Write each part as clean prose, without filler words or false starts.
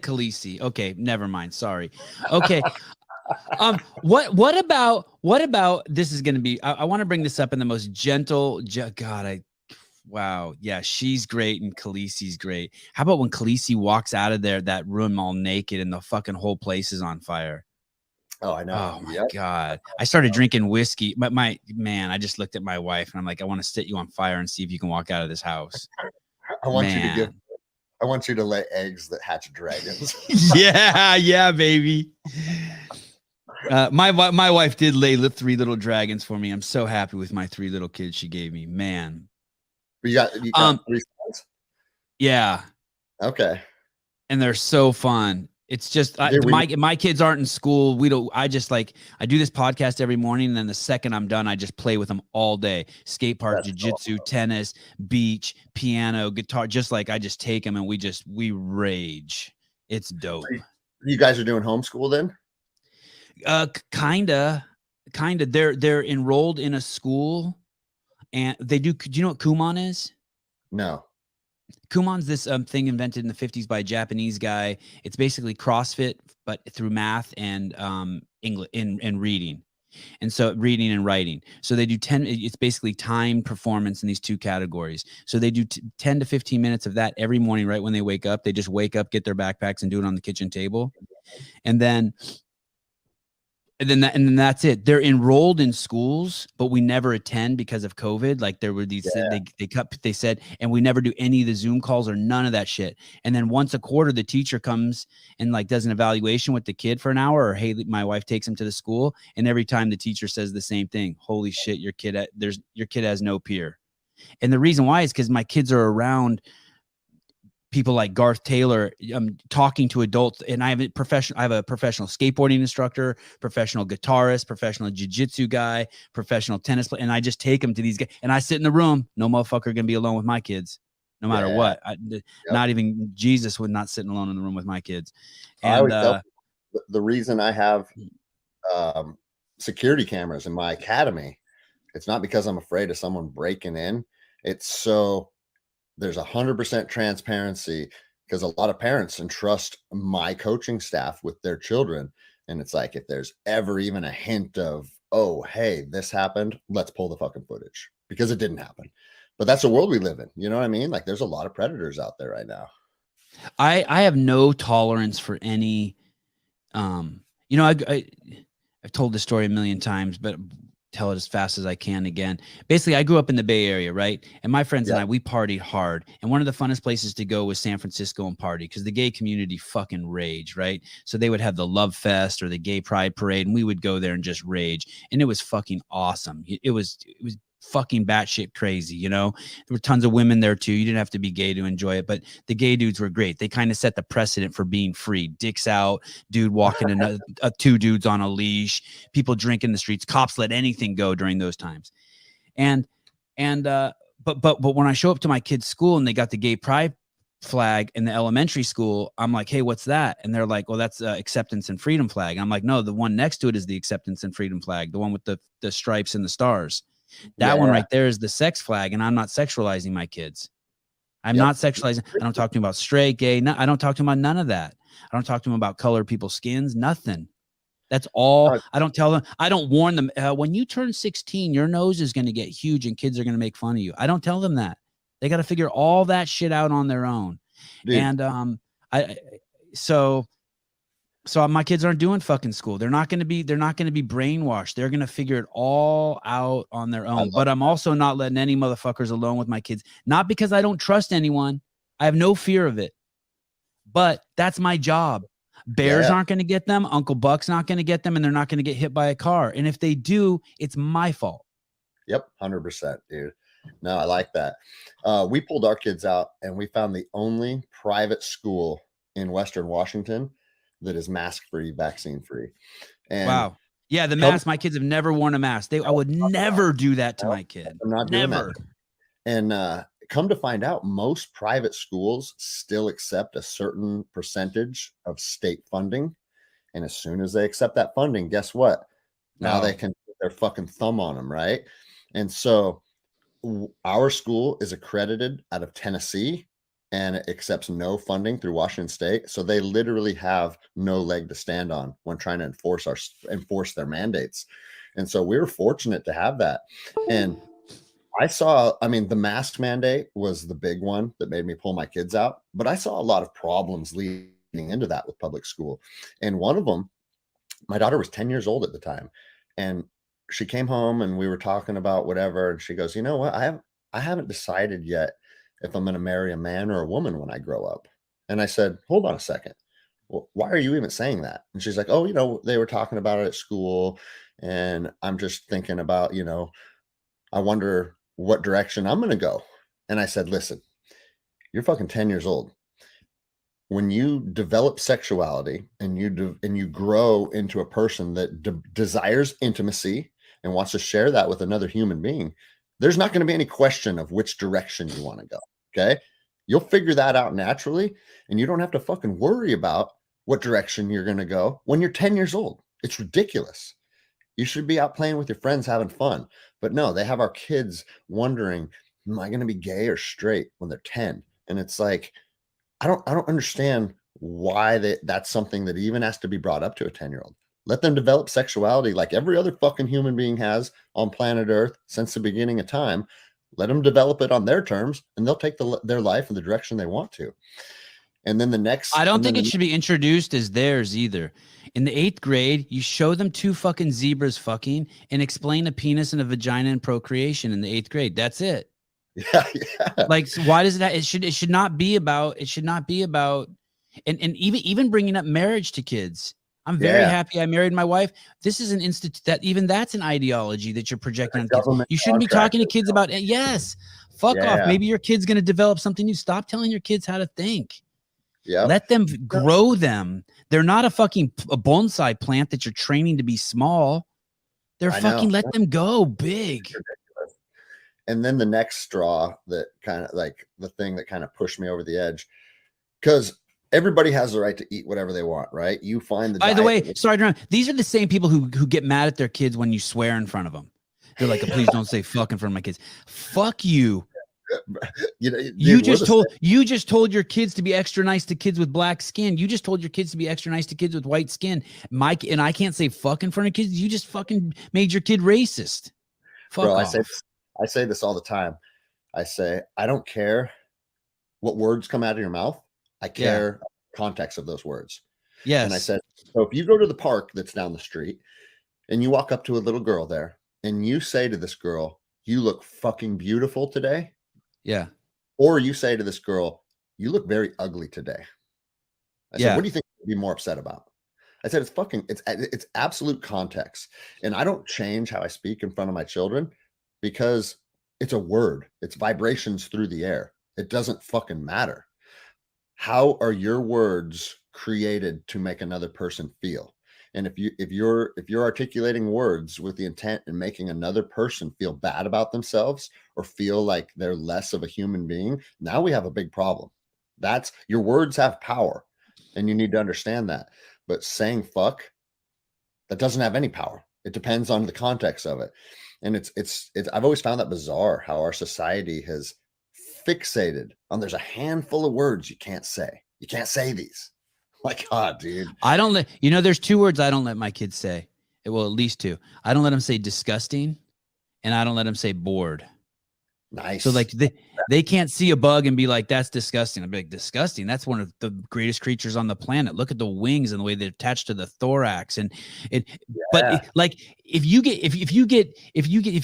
Khaleesi. Okay, never mind. Sorry. Okay. What about this is going to be, I want to bring this up in the most gentle, wow. Yeah, she's great and Khaleesi's great. How about when Khaleesi walks out of that room all naked and the fucking whole place is on fire? Oh, I know. Oh my God. I started drinking whiskey. But I just looked at my wife and I'm like, I want to set you on fire and see if you can walk out of this house. I want you to lay eggs that hatch dragons. yeah, baby. My wife did lay 3 little dragons for me. I'm so happy with my 3 little kids she gave me, man. You got 3 sons? Yeah. Okay. And they're so fun. It's just my kids aren't in school. I do this podcast every morning, and then the second I'm done, I just play with them all day. Skate park, jiu-jitsu, tennis, beach, piano, guitar. Just like I just take them and we rage. It's dope. You guys are doing homeschool then? Kinda. They're enrolled in a school, and they do. Do you know what Kumon is? No. Kumon's this thing invented in the 50s by a Japanese guy. It's basically CrossFit, but through math and English and reading. And so reading and writing. So they do it's basically time performance in these 2 categories. So they do 10 to 15 minutes of that every morning, right when they wake up. They just wake up, get their backpacks and do it on the kitchen table. And then that's it. They're enrolled in schools, but we never attend because of COVID. Like there were these, they said, and we never do any of the Zoom calls or none of that shit. And then once a quarter, the teacher comes and like does an evaluation with the kid for an hour, or hey, my wife takes him to the school. And every time the teacher says the same thing, holy shit, your kid has no peer. And the reason why is because my kids are around people like Garth Taylor, talking to adults, and I have a professional skateboarding instructor, professional guitarist, professional jiu-jitsu guy, professional tennis player, and I just take them to these guys, and I sit in the room. No motherfucker gonna be alone with my kids, no matter what. Not even Jesus would not sit alone in the room with my kids. And I always tell people, the reason I have security cameras in my academy, it's not because I'm afraid of someone breaking in. It's so there's 100% transparency, because a lot of parents entrust my coaching staff with their children. And it's like, if there's ever even a hint of, oh, hey, this happened, let's pull the fucking footage, because it didn't happen. But that's the world we live in. You know what I mean? Like there's a lot of predators out there right now. I have no tolerance for any, I've told this story a million times, but tell it as fast as I can again. Basically, I grew up in the Bay Area, right? And my friends and I, we partied hard. And one of the funnest places to go was San Francisco and party, because the gay community fucking rage, right? So they would have the Love Fest or the Gay Pride Parade, and we would go there and just rage. And it was fucking awesome. It was fucking batshit crazy, There were tons of women there too. You didn't have to be gay to enjoy it, but the gay dudes were great. They kind of set the precedent for being free. Dicks out, dude walking in 2 dudes on a leash, people drinking in the streets, cops let anything go during those times. But when I show up to my kids' school and they got the gay pride flag in the elementary school, I'm like, hey, what's that? And they're like, well, that's acceptance and freedom flag. I'm like, no, the one next to it is the acceptance and freedom flag, the one with the stripes and the stars. That one right there is the sex flag, and I'm not sexualizing my kids. I'm not sexualizing. I don't talk to them about straight, gay. No, I don't talk to them about none of that. I don't talk to them about colored people's skins, nothing. That's all. I don't tell them. I don't warn them. When you turn 16, your nose is going to get huge and kids are going to make fun of you. I don't tell them that. They got to figure all that shit out on their own. Dude. And So my kids aren't doing fucking school. They're not going to be brainwashed. They're going to figure it all out on their own. But I'm also not letting any motherfuckers alone with my kids. Not because I don't trust anyone. I have no fear of it. But that's my job. Bears aren't going to get them. Uncle Buck's not going to get them, and they're not going to get hit by a car. And if they do, it's my fault. Yep, 100%, dude. No, I like that. We pulled our kids out, and we found the only private school in Western Washington that is mask-free, vaccine-free. And wow. Yeah, the mask. My kids have never worn a mask. I would never do that to my kid. I'm not doing that. And come to find out, most private schools still accept a certain percentage of state funding. And as soon as they accept that funding, guess what? Now they can put their fucking thumb on them, right? And so our school is accredited out of Tennessee, and it accepts no funding through Washington State. So they literally have no leg to stand on when trying to enforce their mandates. And so we were fortunate to have that. And I mean, the mask mandate was the big one that made me pull my kids out, but I saw a lot of problems leading into that with public school. And one of them, my daughter was 10 years old at the time, and she came home and we were talking about whatever. And she goes, you know what? I haven't decided yet if I'm going to marry a man or a woman when I grow up. And I said, hold on a second. Well, why are you even saying that? And she's like, oh, they were talking about it at school. And I'm just thinking about, I wonder what direction I'm going to go. And I said, listen, you're fucking 10 years old. When you develop sexuality and you grow into a person that desires intimacy and wants to share that with another human being, there's not going to be any question of which direction you want to go. Okay. You'll figure that out naturally, and you don't have to fucking worry about what direction you're going to go when you're 10 years old. It's ridiculous. You should be out playing with your friends, having fun. But no, they have our kids wondering, am I going to be gay or straight when they're 10? And it's like, I don't understand why that's something that even has to be brought up to a 10-year-old. Let them develop sexuality like every other fucking human being has on planet Earth since the beginning of time. Let them develop it on their terms, and they'll take their life in the direction they want to. And then I don't think it should be introduced as theirs either. In the 8th grade, you show them 2 fucking zebras fucking and explain a penis and a vagina and procreation in the 8th grade. That's it. Yeah. Like, so why does that? It should not be about. And even bringing up marriage to kids. I'm very happy I married my wife. This is an that's an ideology that you're projecting on kids. You shouldn't be talking to kids about it. Yes. Fuck off. Maybe your kid's going to develop something new. Stop telling your kids how to think. Yeah. Let them grow them. They're not a bonsai plant that you're training to be small. Let them go big. And then the next straw that kind of like the thing that kind of pushed me over the edge, because everybody has the right to eat whatever they want, right? You find By the way, sorry, these are the same people who get mad at their kids when you swear in front of them. They're like, please don't say fuck in front of my kids. Fuck you. You just told your kids to be extra nice to kids with black skin. You just told your kids to be extra nice to kids with white skin. And I can't say fuck in front of kids. You just fucking made your kid racist. Fuck off. I say this all the time. I say, I don't care what words come out of your mouth. I care the context of those words. Yes. And I said, so if you go to the park that's down the street and you walk up to a little girl there and you say to this girl, you look fucking beautiful today. Yeah. Or you say to this girl, you look very ugly today. I said, what do you think you'd be more upset about? I said, it's absolute context. And I don't change how I speak in front of my children because it's a word. It's vibrations through the air. It doesn't fucking matter. How are your words created to make another person feel? And if you're articulating words with the intent in making another person feel bad about themselves or feel like they're less of a human being, now we have a big problem. That's your words have power, and you need to understand that. But saying fuck, that doesn't have any power. It depends on the context of it. And it's I've always found that bizarre how our society has fixated on there's a handful of words you can't say. You can't say these. My God, dude. There's 2 words I don't let my kids say. Well, at least 2. I don't let them say disgusting, and I don't let them say bored. Nice. So like they can't see a bug and be like, that's disgusting. I'd be like, disgusting. That's one of the greatest creatures on the planet. Look at the wings and the way they're attached to the thorax. But if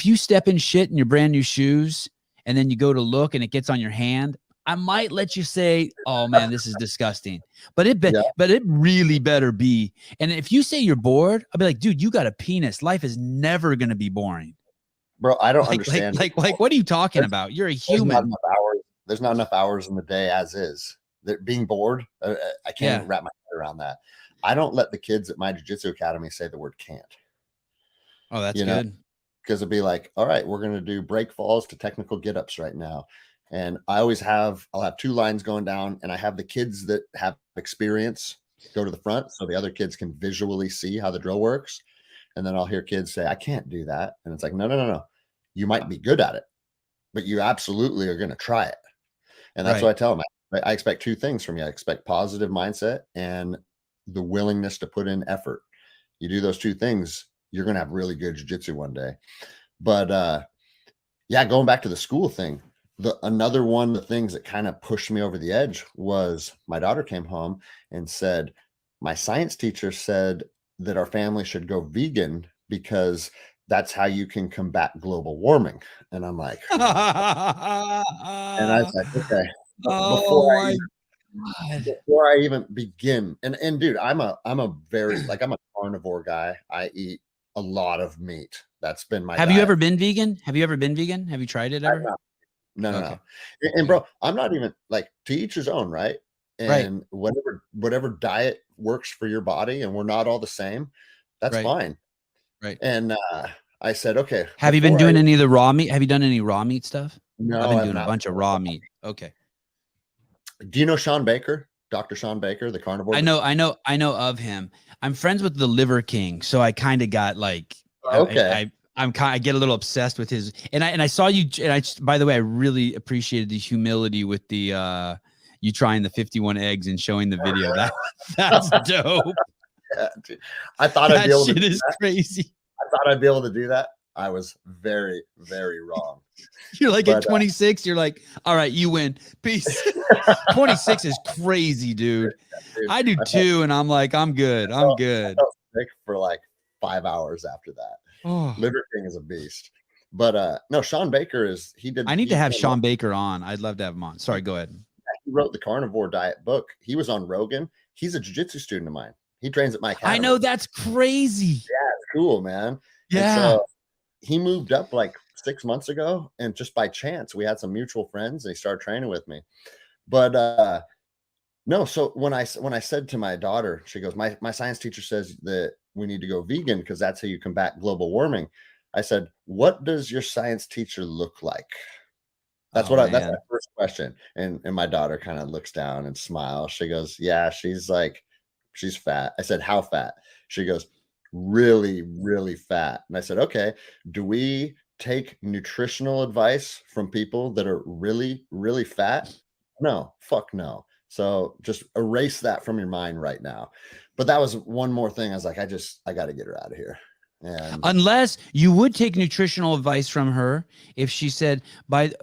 you step in shit in your brand new shoes and then you go to look and it gets on your hand, I might let you say, oh man, this is disgusting, but it really better be. And if you say you're bored, I'll be like, dude, you got a penis. Life is never going to be boring. Bro, I don't understand. Like, what are you talking about? You're a human. There's not enough hours in the day as is. Being bored, I can't wrap my head around that. I don't let the kids at my jiu-jitsu academy say the word can't. Oh, that's good. Because it'd be like, all right, we're going to do break falls to technical get-ups right now. And I'll have 2 lines going down, and I have the kids that have experience go to the front so the other kids can visually see how the drill works. And then I'll hear kids say, I can't do that. And it's like, no. You might be good at it, but you absolutely are going to try it. And that's what I tell them. I expect two things from you. I expect positive mindset and the willingness to put in effort. You do those two things, you're going to have really good jiu-jitsu one day. But yeah, going back to the school thing, another one of the things that kind of pushed me over the edge was my daughter came home and said, my science teacher said that our family should go vegan because that's how you can combat global warming. And I'm like, and I was like, okay, before Oh I my even God. before I even begin, and dude, I'm a very like I'm a carnivore guy. I eat a lot of meat. That's been my Have you diet. ever been vegan? Have you ever been vegan? Have you tried it I've ever? not. No, no, Okay. no. And bro, I'm not even like to each his own, right? Right. And whatever diet works for your body, and we're not all the same, that's Right. fine. Right. And I said, okay, Have you been before I doing any of the raw meat? Have you done any raw meat stuff? I've no, been I've doing a not. bunch of raw meat. Okay. Do you know Sean Baker? Dr. Sean Baker, the carnivore? I know of him. I'm friends with the Liver King, so I kind of got like, Okay. I get a little obsessed with his, and I saw you, and by the way, I really appreciated the humility with the, you trying the 51 eggs and showing the video. That's dope. Yeah, dude. I thought I'd That be able to shit do is that. crazy. I thought I'd be able to do that. I was very, very wrong. You're like at But 26, you're like, all right, you win. Peace. 26 is crazy, dude. dude, I do too, and I'm like, I'm good. I'm I good. felt sick for like 5 hours after that. Oh, Liver King is a beast. But no, Sean Baker is he I need to have came up- Sean Baker on. I'd love to have him on. Sorry, go ahead. he wrote the carnivore diet book. He was on Rogan. He's a jiu-jitsu student of mine. He trains at my academy. I know, that's crazy. It's cool, man. And Yeah. so he moved up like 6 months ago, and just by chance, we had some mutual friends, and he started training with me. But no, so when I said to my daughter, she goes, my science teacher says that we need to go vegan because that's how you combat global warming. I said, what does your science teacher look like? That's Oh, that's my man. first question. And my daughter kind of looks down and smiles. She goes, yeah, she's fat. I said, how fat? She goes, really, really fat. And I said, okay, do we take nutritional advice from people that are really, really fat? No, fuck no. So just erase that from your mind right now. But that was one more thing. I was like, I got to get her out of here. And Unless you would take nutritional advice from her if she said,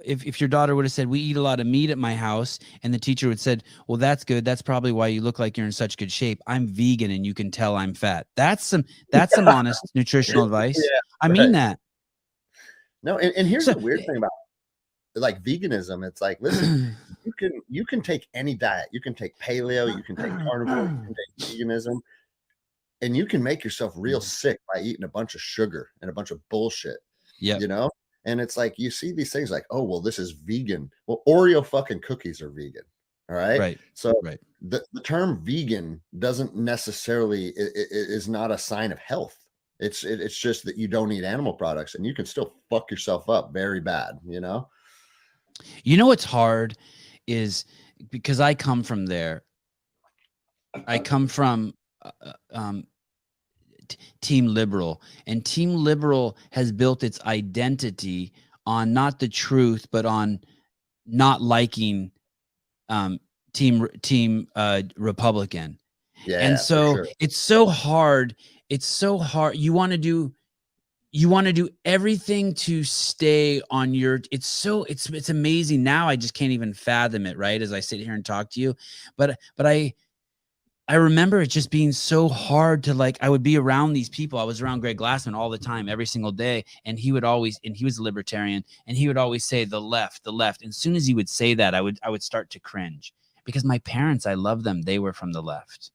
if your daughter would have said, we eat a lot of meat at my house, and the teacher would said, well, that's good. That's probably why you look like you're in such good shape. I'm vegan and you can tell I'm fat. That's some honest nutritional advice. Yeah, I mean that. No, and here's So, the weird thing about like veganism. It's like, listen, you can take any diet. You can take paleo, you can take carnivore, you can take veganism, and you can make yourself real sick by eating a bunch of sugar and a bunch of bullshit. yeah. You know? And it's like you see these things like, oh, well, this is vegan. Well, Oreo fucking cookies are vegan. All right. Right. So Right. the term vegan doesn't necessarily is not a sign of health. It's just that you don't eat animal products, and you can still fuck yourself up very bad, you know? You know what's hard is because I come from there. I come from Team Liberal, and Team Liberal has built its identity on not the truth, but on not liking Team Republican. Yeah. And so sure. it's so hard. It's so hard. You want to do everything to stay on your, it's amazing. Now I just can't even fathom it, right? As I sit here and talk to you, but I remember it just being so hard to like, I would be around these people. I was around Greg Glassman all the time, every single day. And he was a libertarian, and he would always say the left, the left. And as soon as he would say that, I would start to cringe, because my parents, I love them. They were from the left.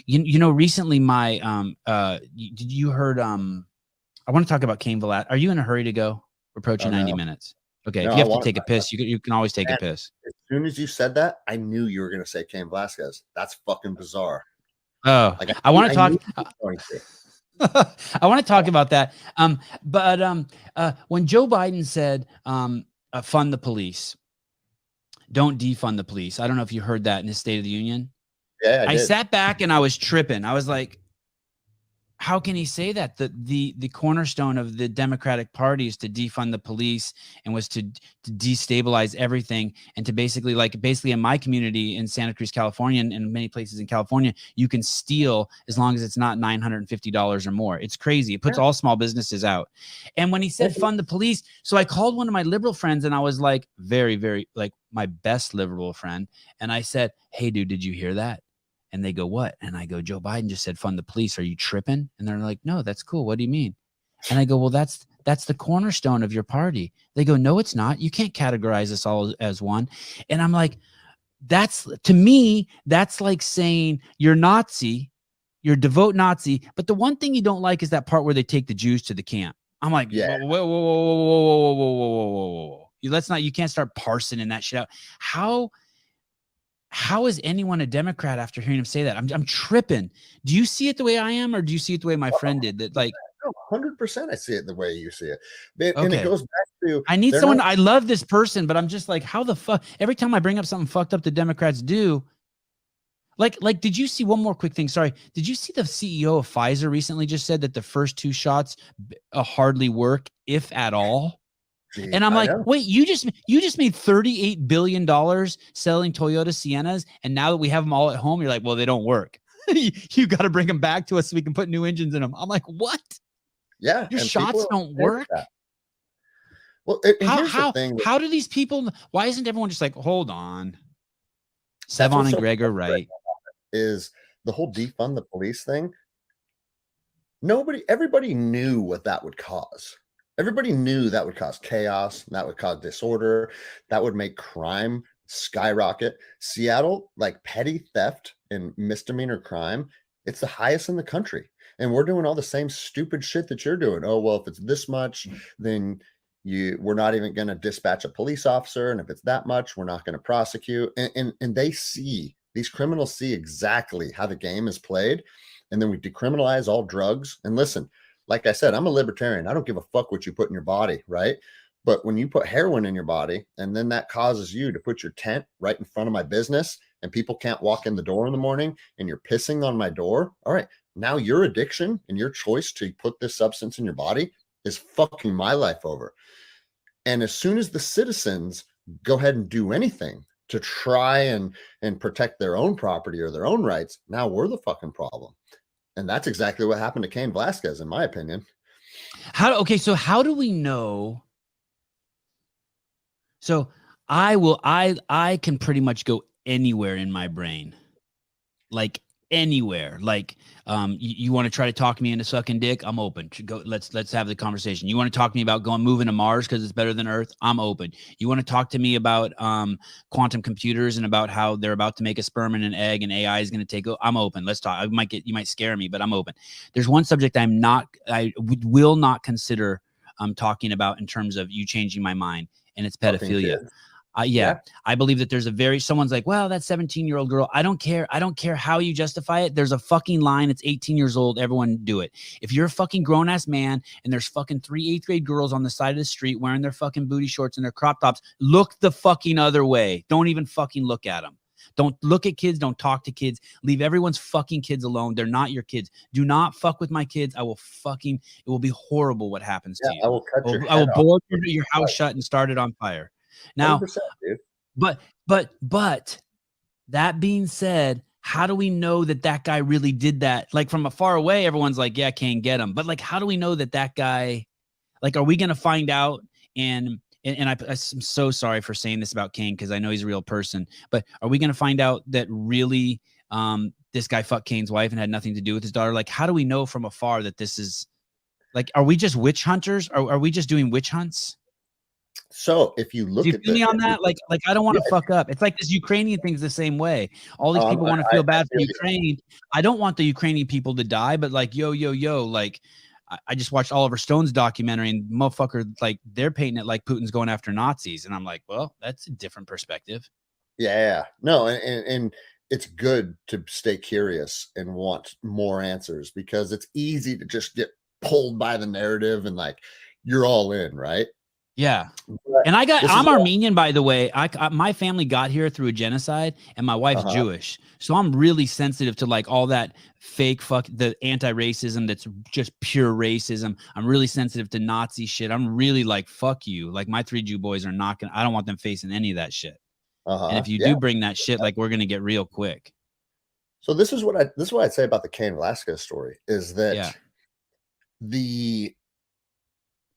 You know, recently did you heard, I want to talk about Cain Velasquez. Are you in a hurry to go? We're approaching 90 minutes. Okay. No, if you I have to take a piss, you can always take a piss. As soon as you said that, I knew you were going to say Cain Velasquez. That's fucking bizarre. Oh, Like, I want to talk. I want to talk about that. But when Joe Biden said, fund the police, don't defund the police. I don't know if you heard that in his State of the Union. Yeah, I sat back and I was tripping. I was like, how can he say that? The cornerstone of the Democratic Party is to defund the police and was to destabilize everything, and to basically in my community in Santa Cruz, California, and many places in California, you can steal as long as it's not $950 or more. It's crazy. It puts all small businesses out. And when he said fund the police, so I called one of my liberal friends, and I was like, very, very, like, my best liberal friend, and I said, hey dude, did you hear that? And they go, what? And I go, Joe Biden just said fund the police. Are you tripping? And they're like, no, that's cool. What do you mean? And I go, well, that's the cornerstone of your party. They go, no, it's not. You can't categorize us all as one. And I'm like, to me, that's like saying you're Nazi, you're devout Nazi. But the one thing you don't like is that part where they take the Jews to the camp. I'm like, whoa, whoa, whoa, whoa, whoa, whoa, whoa, whoa, whoa, whoa. You can't start parsing in that shit out. How is anyone a Democrat after hearing him say that? I'm tripping. Do you see it the way I am, or do you see it the way my friend did? That, like, 100%. I see it the way you see it. Okay. And it goes back to, I need someone. I love this person, but I'm just like, how the fuck? Every time I bring up something fucked up the Democrats do, like, did you see one more quick thing? Sorry. Did you see the CEO of Pfizer recently just said that the first 2 shots hardly work, if at all? And I'm like, wait, you just made $38 billion selling Toyota Siennas, and now that we have them all at home, you're like, well, they don't work. You got to bring them back to us so we can put new engines in them. I'm like, what? Yeah, your shots don't work. Well, how do these people? Why isn't everyone just like, hold on? Sevan and Greg are right. Is the whole defund the police thing? Everybody knew what that would cause. Everybody knew that would cause chaos, that would cause disorder, that would make crime skyrocket. Seattle, like petty theft and misdemeanor crime, it's the highest in the country. And we're doing all the same stupid shit that you're doing. Oh, well, if it's this much, then we're not even going to dispatch a police officer. And if it's that much, we're not going to prosecute. And these criminals see exactly how the game is played. And then we decriminalize all drugs. And listen, like I said, I'm a libertarian. I don't give a fuck what you put in your body, right? But when you put heroin in your body, and then that causes you to put your tent right in front of my business, and people can't walk in the door in the morning, and you're pissing on my door, all right, now your addiction and your choice to put this substance in your body is fucking my life over. And as soon as the citizens go ahead and do anything to try and protect their own property or their own rights, now we're the fucking problem. And that's exactly what happened to Cain Velasquez, in my opinion. So how do we know? So I can pretty much go anywhere in my brain, like anywhere. Like, you want to try to talk me into sucking dick? I'm open. Let's have the conversation. You want to talk to me about moving to Mars because it's better than Earth? I'm open. You want to talk to me about quantum computers and about how they're about to make a sperm and an egg and AI is going to take over? I'm open. Let's talk. You might scare me, but I'm open. There's one subject I will not consider talking about in terms of you changing my mind, and it's pedophilia. Yeah, I believe that someone's like, well, that 17-year-old girl. I don't care. I don't care how you justify it. There's a fucking line. It's 18 years old. Everyone do it. If you're a fucking grown ass man and there's fucking 3 8th grade girls on the side of the street wearing their fucking booty shorts and their crop tops, look the fucking other way. Don't even fucking look at them. Don't look at kids. Don't talk to kids. Leave everyone's fucking kids alone. They're not your kids. Do not fuck with my kids. It will be horrible what happens to you. I will bore your house shut and start it on fire. Now, but that being said, how do we know that guy really did that? Like, from afar away, everyone's like, yeah, can't get him. But like, how do we know that guy, like, are we going to find out? And I'm so sorry for saying this about Kane, because I know he's a real person, but are we going to find out that really this guy fucked Kane's wife and had nothing to do with his daughter? Like, how do we know from afar that this is, like, are we just witch hunters? Are we just doing witch hunts? So if you look at me on that, like I don't want to fuck up. It's like this Ukrainian thing's the same way. All these people want to feel bad for Ukraine. I don't want the Ukrainian people to die, but like, yo, like, I just watched Oliver Stone's documentary, and motherfucker, like, they're painting it like Putin's going after Nazis. And I'm like, well, that's a different perspective. Yeah. No, and it's good to stay curious and want more answers, because it's easy to just get pulled by the narrative and like, you're all in, right? Yeah. But And this is I'm what Armenian, by the way. My family got here through a genocide, and my wife's uh-huh. Jewish. So I'm really sensitive to like all that fake the anti-racism that's just pure racism. I'm really sensitive to Nazi shit. I'm really like, fuck you. Like my 3 Jew boys are not gonna, I don't want them facing any of that shit. And if you Yeah. do bring that shit, like we're gonna get real quick. So this is what I'd say about the Cain Velasquez story is Yeah. that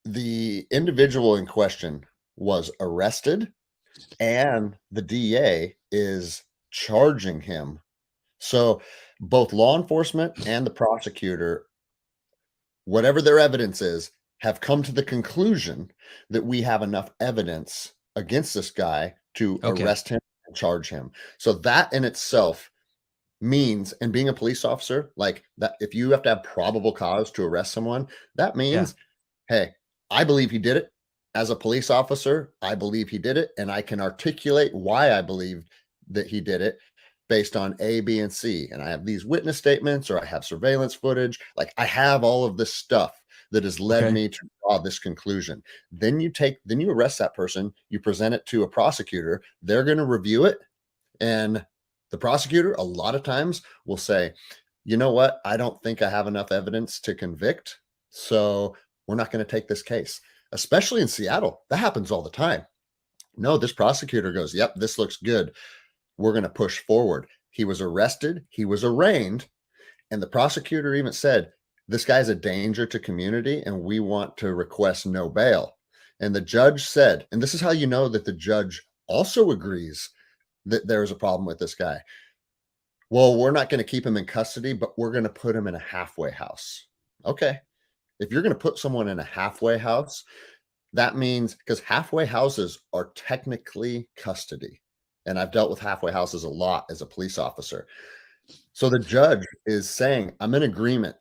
the individual in question was arrested and the DA is charging him. So both law enforcement and the prosecutor, whatever their evidence is, have come to the conclusion that we have enough evidence against this guy to Okay. arrest him and charge him. So that in itself means, and being a police officer, like that, if you have to have probable cause to arrest someone, that means, hey, I believe he did it. As a police officer, I believe he did it, and I can articulate why I believe that he did it based on A, B, and C. And I have these witness statements, or I have surveillance footage. Like I have all of this stuff that has led me to draw this conclusion. Then you arrest that person, you present it to a prosecutor, they're going to review it. And the prosecutor, a lot of times, will say, you know what? I don't think I have enough evidence to convict. So we're not going to take this case, especially in Seattle. That happens all the time. No, this prosecutor goes, yep, this looks good. We're going to push forward. He was arrested. He was arraigned. And the prosecutor even said, this guy's a danger to community and we want to request no bail. And the judge said, and this is how you know that the judge also agrees that there is a problem with this guy. Well, we're not going to keep him in custody, but we're going to put him in a halfway house. Okay. If you're going to put someone in a halfway house, that means, because halfway houses are technically custody. And I've dealt with halfway houses a lot as a police officer. So the judge is saying, I'm in agreement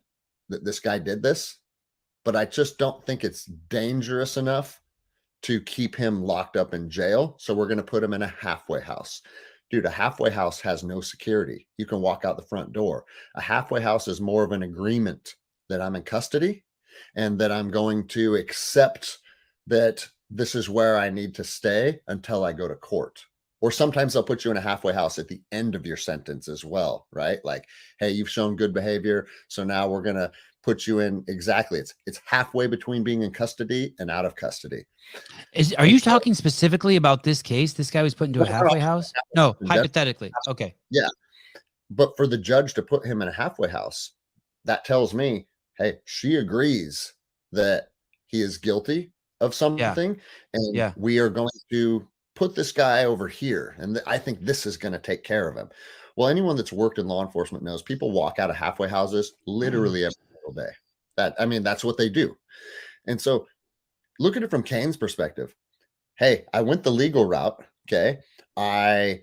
that this guy did this, but I just don't think it's dangerous enough to keep him locked up in jail. So we're going to put him in a halfway house. Dude, a halfway house has no security. You can walk out the front door. A halfway house is more of an agreement that I'm in custody and that I'm going to accept that this is where I need to stay until I go to court. Or sometimes they'll put you in a halfway house at the end of your sentence as well, right? Like, hey, you've shown good behavior, so now we're going to put you in. Exactly. It's halfway between being in custody and out of custody. Are you talking specifically about this case? This guy was put into a halfway house? No, hypothetically. Okay. Yeah. But for the judge to put him in a halfway house, that tells me, hey, she agrees that he is guilty of something, and we are going to put this guy over here. And I think this is going to take care of him. Well, anyone that's worked in law enforcement knows people walk out of halfway houses literally every single day. That's what they do. And so look at it from Cain's perspective. Hey, I went the legal route. Okay. I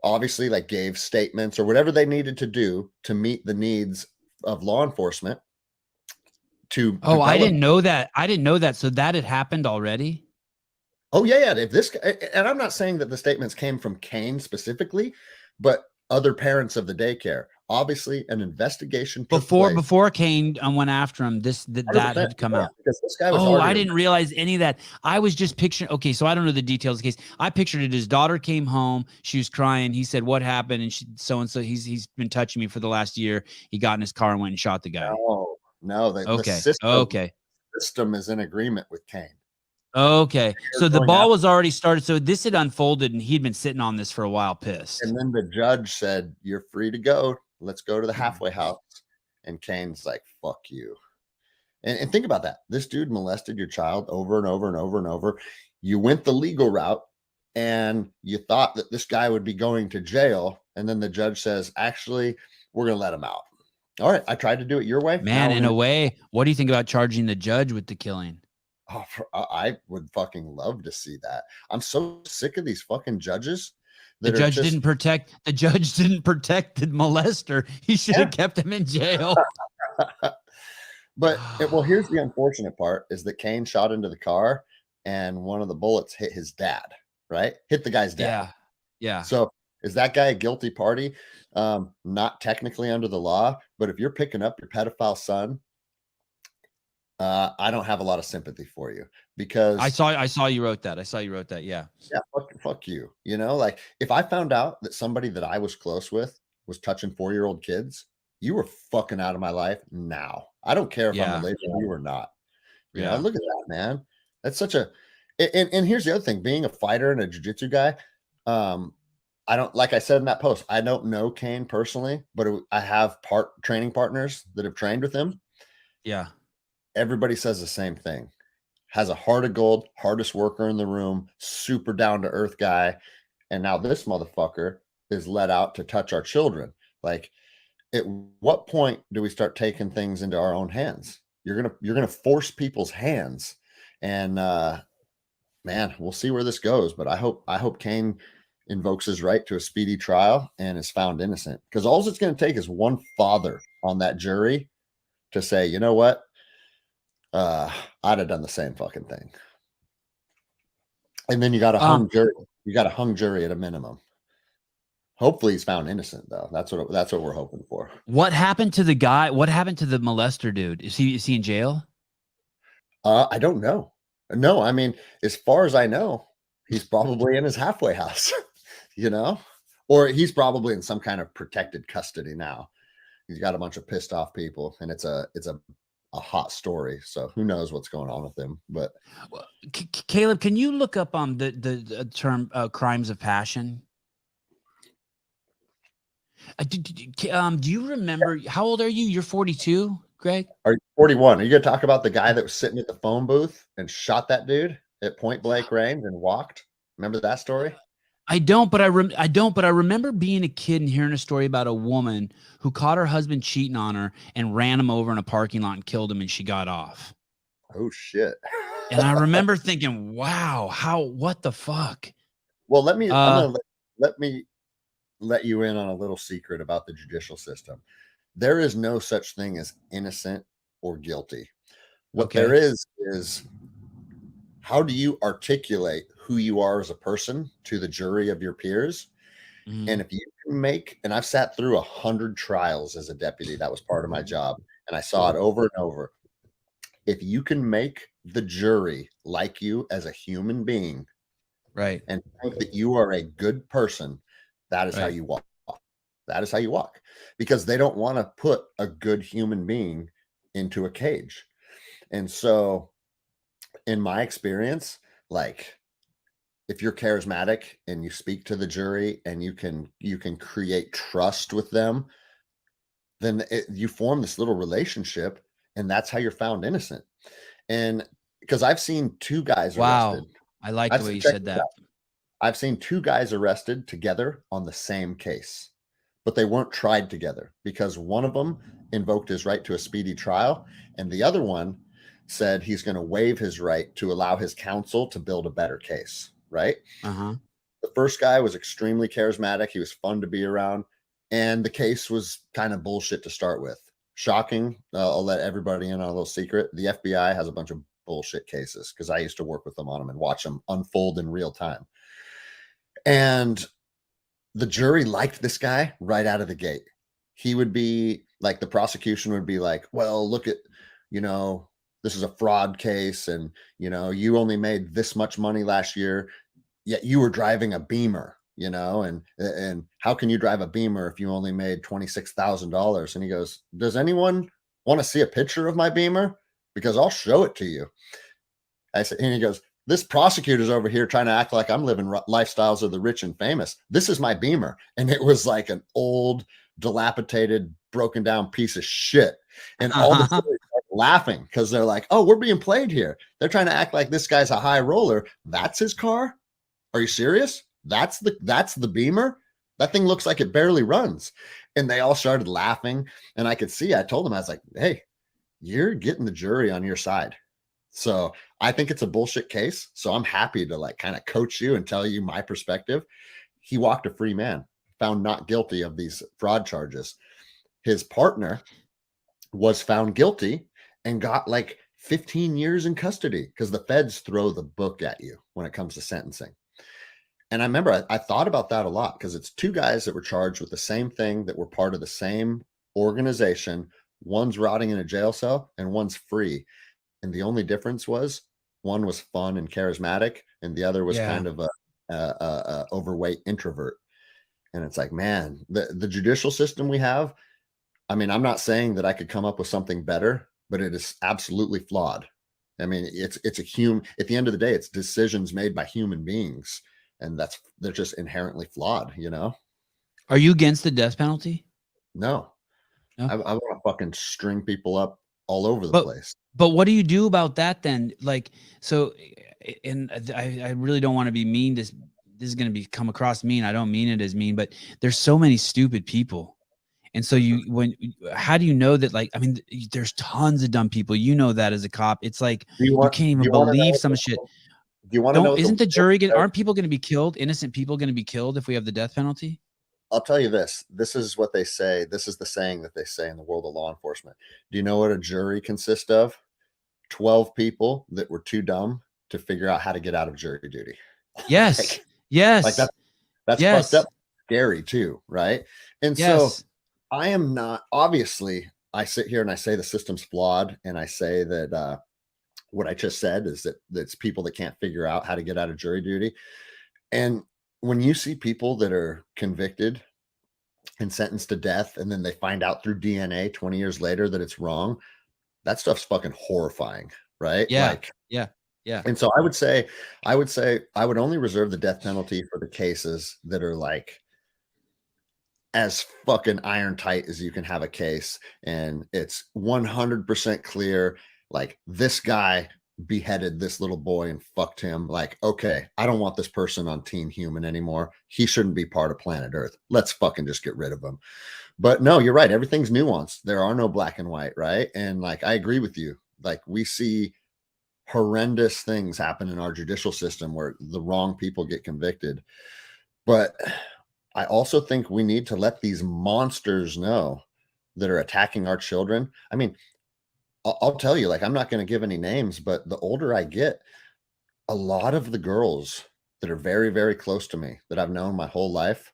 obviously gave statements or whatever they needed to do to meet the needs of law enforcement. I didn't know that. So that had happened already. Oh yeah. If this, and I'm not saying that the statements came from Cain specifically, but other parents of the daycare. Obviously, an investigation took place. Before Cain went after him. That had come out. Because this guy was I didn't realize any of that. I was just picturing. Okay, so I don't know the details of the case. I pictured it. His daughter came home. She was crying. He said, "What happened?" And she so and so. He's been touching me for the last year. He got in his car and went and shot the guy. No. The system is in agreement with Cain. Okay. So the ball was already started. So this had unfolded and he'd been sitting on this for a while, pissed. And then the judge said, you're free to go. Let's go to the halfway house. And Cain's like, fuck you. And think about that. This dude molested your child over and over and over and over. You went the legal route and you thought that this guy would be going to jail. And then the judge says, actually, we're going to let him out. All right. I tried to do it your way. Man, in a way, what do you think about charging the judge with the killing? Oh, I would fucking love to see that. I'm so sick of these fucking judges. The judge didn't protect the molester. He should have kept him in jail. But here's the unfortunate part is that Cain shot into the car and one of the bullets hit his dad, right? Hit the guy's dad. Yeah. So is that guy a guilty party? Not technically under the law, but if you're picking up your pedophile son, I don't have a lot of sympathy for you I because saw you wrote that. I saw you wrote that. Yeah. yeah, fuck you. You know, like if I found out that somebody that I was close with was touching 4-year-old kids, you were fucking out of my life now. I don't care if I'm Yeah. related to you or not. You know, Yeah. look at that, man. That's such a and here's the other thing, being a fighter and a jiu-jitsu guy, um, I don't like I said in that post, I don't know Kane personally, but I have training partners that have trained with him. Yeah. Everybody says the same thing. Has a heart of gold, hardest worker in the room, super down to earth guy. And now this motherfucker is let out to touch our children. Like, at what point do we start taking things into our own hands? You're gonna force people's hands, and man, we'll see where this goes. But I hope Kane invokes his right to a speedy trial and is found innocent. Because all it's going to take is one father on that jury to say, you know what, I'd have done the same fucking thing. And then you got a hung jury. You got a hung jury at a minimum. Hopefully he's found innocent though. That's what we're hoping for. What happened to the guy? What happened to the molester dude? Is he in jail? I don't know. No, I mean, as far as I know, he's probably in his halfway house, you know, or he's probably in some kind of protected custody now. He's got a bunch of pissed off people, and it's a hot story. So who knows what's going on with him? But Well, Caleb, can you look up the term crimes of passion? Do you remember how old are you? You're 42, Greg? are you 41? Are you gonna talk about the guy that was sitting at the phone booth and shot that dude at point blank range and walked? Remember that story? I don't, but I remember being a kid and hearing a story about a woman who caught her husband cheating on her and ran him over in a parking lot and killed him, and she got off. Oh shit. And I remember thinking, wow, what the fuck? Well, let me let you in on a little secret about the judicial system. There is no such thing as innocent or guilty. What Okay. there is how do you articulate who you are as a person to the jury of your peers? Mhm. And if you can make, and I've sat through 100 trials as a deputy, that was part of my job, and I saw it over and over. If you can make the jury like you as a human being, Right. and think that you are a good person, that is how Right. you walk. That is how you walk, because they don't want to put a good human being into a cage. And so, in my experience, like if you're charismatic and you speak to the jury and you can create trust with them, then you form this little relationship, and that's how you're found innocent. And because I've seen two guys arrested. Wow. I like the way you Check said this that. out. I've seen two guys arrested together on the same case, but they weren't tried together because one of them invoked his right to a speedy trial, and the other one said he's going to waive his right to allow his counsel to build a better case, right? Uh-huh. The first guy was extremely charismatic. He was fun to be around, and the case was kind of bullshit to start with. Shocking. I'll let everybody in on a little secret. The FBI has a bunch of bullshit cases because I used to work with them on them and watch them unfold in real time. And the jury liked this guy right out of the gate. He would be like, the prosecution would be like, well, look at, this is a fraud case, and, you only made this much money last year, yet you were driving a Beamer, and how can you drive a Beamer if you only made $26,000? And he goes, does anyone want to see a picture of my Beamer? Because I'll show it to you. I said, and he goes, this prosecutor's over here trying to act like I'm living lifestyles of the rich and famous. This is my Beamer. And it was like an old, dilapidated, broken down piece of shit. And all the jury started laughing because they're like, oh, we're being played here. They're trying to act like this guy's a high roller. That's his car? Are you serious? That's the Beamer? That thing looks like it barely runs. And they all started laughing. And I could see, I told them, I was like, hey, you're getting the jury on your side. So I think it's a bullshit case. So I'm happy to like kind of coach you and tell you my perspective. He walked a free man, found not guilty of these fraud charges. His partner was found guilty and got like 15 years in custody because the feds throw the book at you when it comes to sentencing. And I remember I thought about that a lot because it's two guys that were charged with the same thing, that were part of the same organization. One's rotting in a jail cell and one's free. And the only difference was one was fun and charismatic, and the other was kind of a overweight introvert. And it's like, man, the judicial system we have, I mean, I'm not saying that I could come up with something better, but it is absolutely flawed. I mean, it's a human, at the end of the day, it's decisions made by human beings, and they're just inherently flawed, you know? Are you against the death penalty? No. I want to fucking string people up all over the place. But what do you do about that then? Like, so, and I really don't want to be mean. This is going to come across mean. I don't mean it as mean, but there's so many stupid people. And so how do you know that? Like, I mean, there's tons of dumb people. You know that as a cop, it's like you can't even believe some shit. Do you want to know? Isn't the jury aren't people going to be killed? Innocent people going to be killed if we have the death penalty? I'll tell you this. This is what they say. This is the saying that they say in the world of law enforcement. Do you know what a jury consists of? 12 people that were too dumb to figure out how to get out of jury duty. Yes. Yes. Like that's fucked up, scary too, right? And so I am not, obviously, I sit here and I say the system's flawed, and I say that what I just said is that it's people that can't figure out how to get out of jury duty. And when you see people that are convicted and sentenced to death, and then they find out through DNA 20 years later that it's wrong, that stuff's fucking horrifying, right? Yeah. And so I would say I would only reserve the death penalty for the cases that are like as fucking iron tight as you can have a case, and it's 100% clear, like this guy beheaded this little boy and fucked him. Like, okay, I don't want this person on Team Human anymore. He shouldn't be part of planet Earth. Let's fucking just get rid of him. But no, you're right. Everything's nuanced. There are no black and white, right? And like, I agree with you. Like, we see horrendous things happen in our judicial system where the wrong people get convicted. But I also think we need to let these monsters know that are attacking our children. I mean, I'll tell you, like, I'm not going to give any names, but the older I get, a lot of the girls that are very, very close to me that I've known my whole life,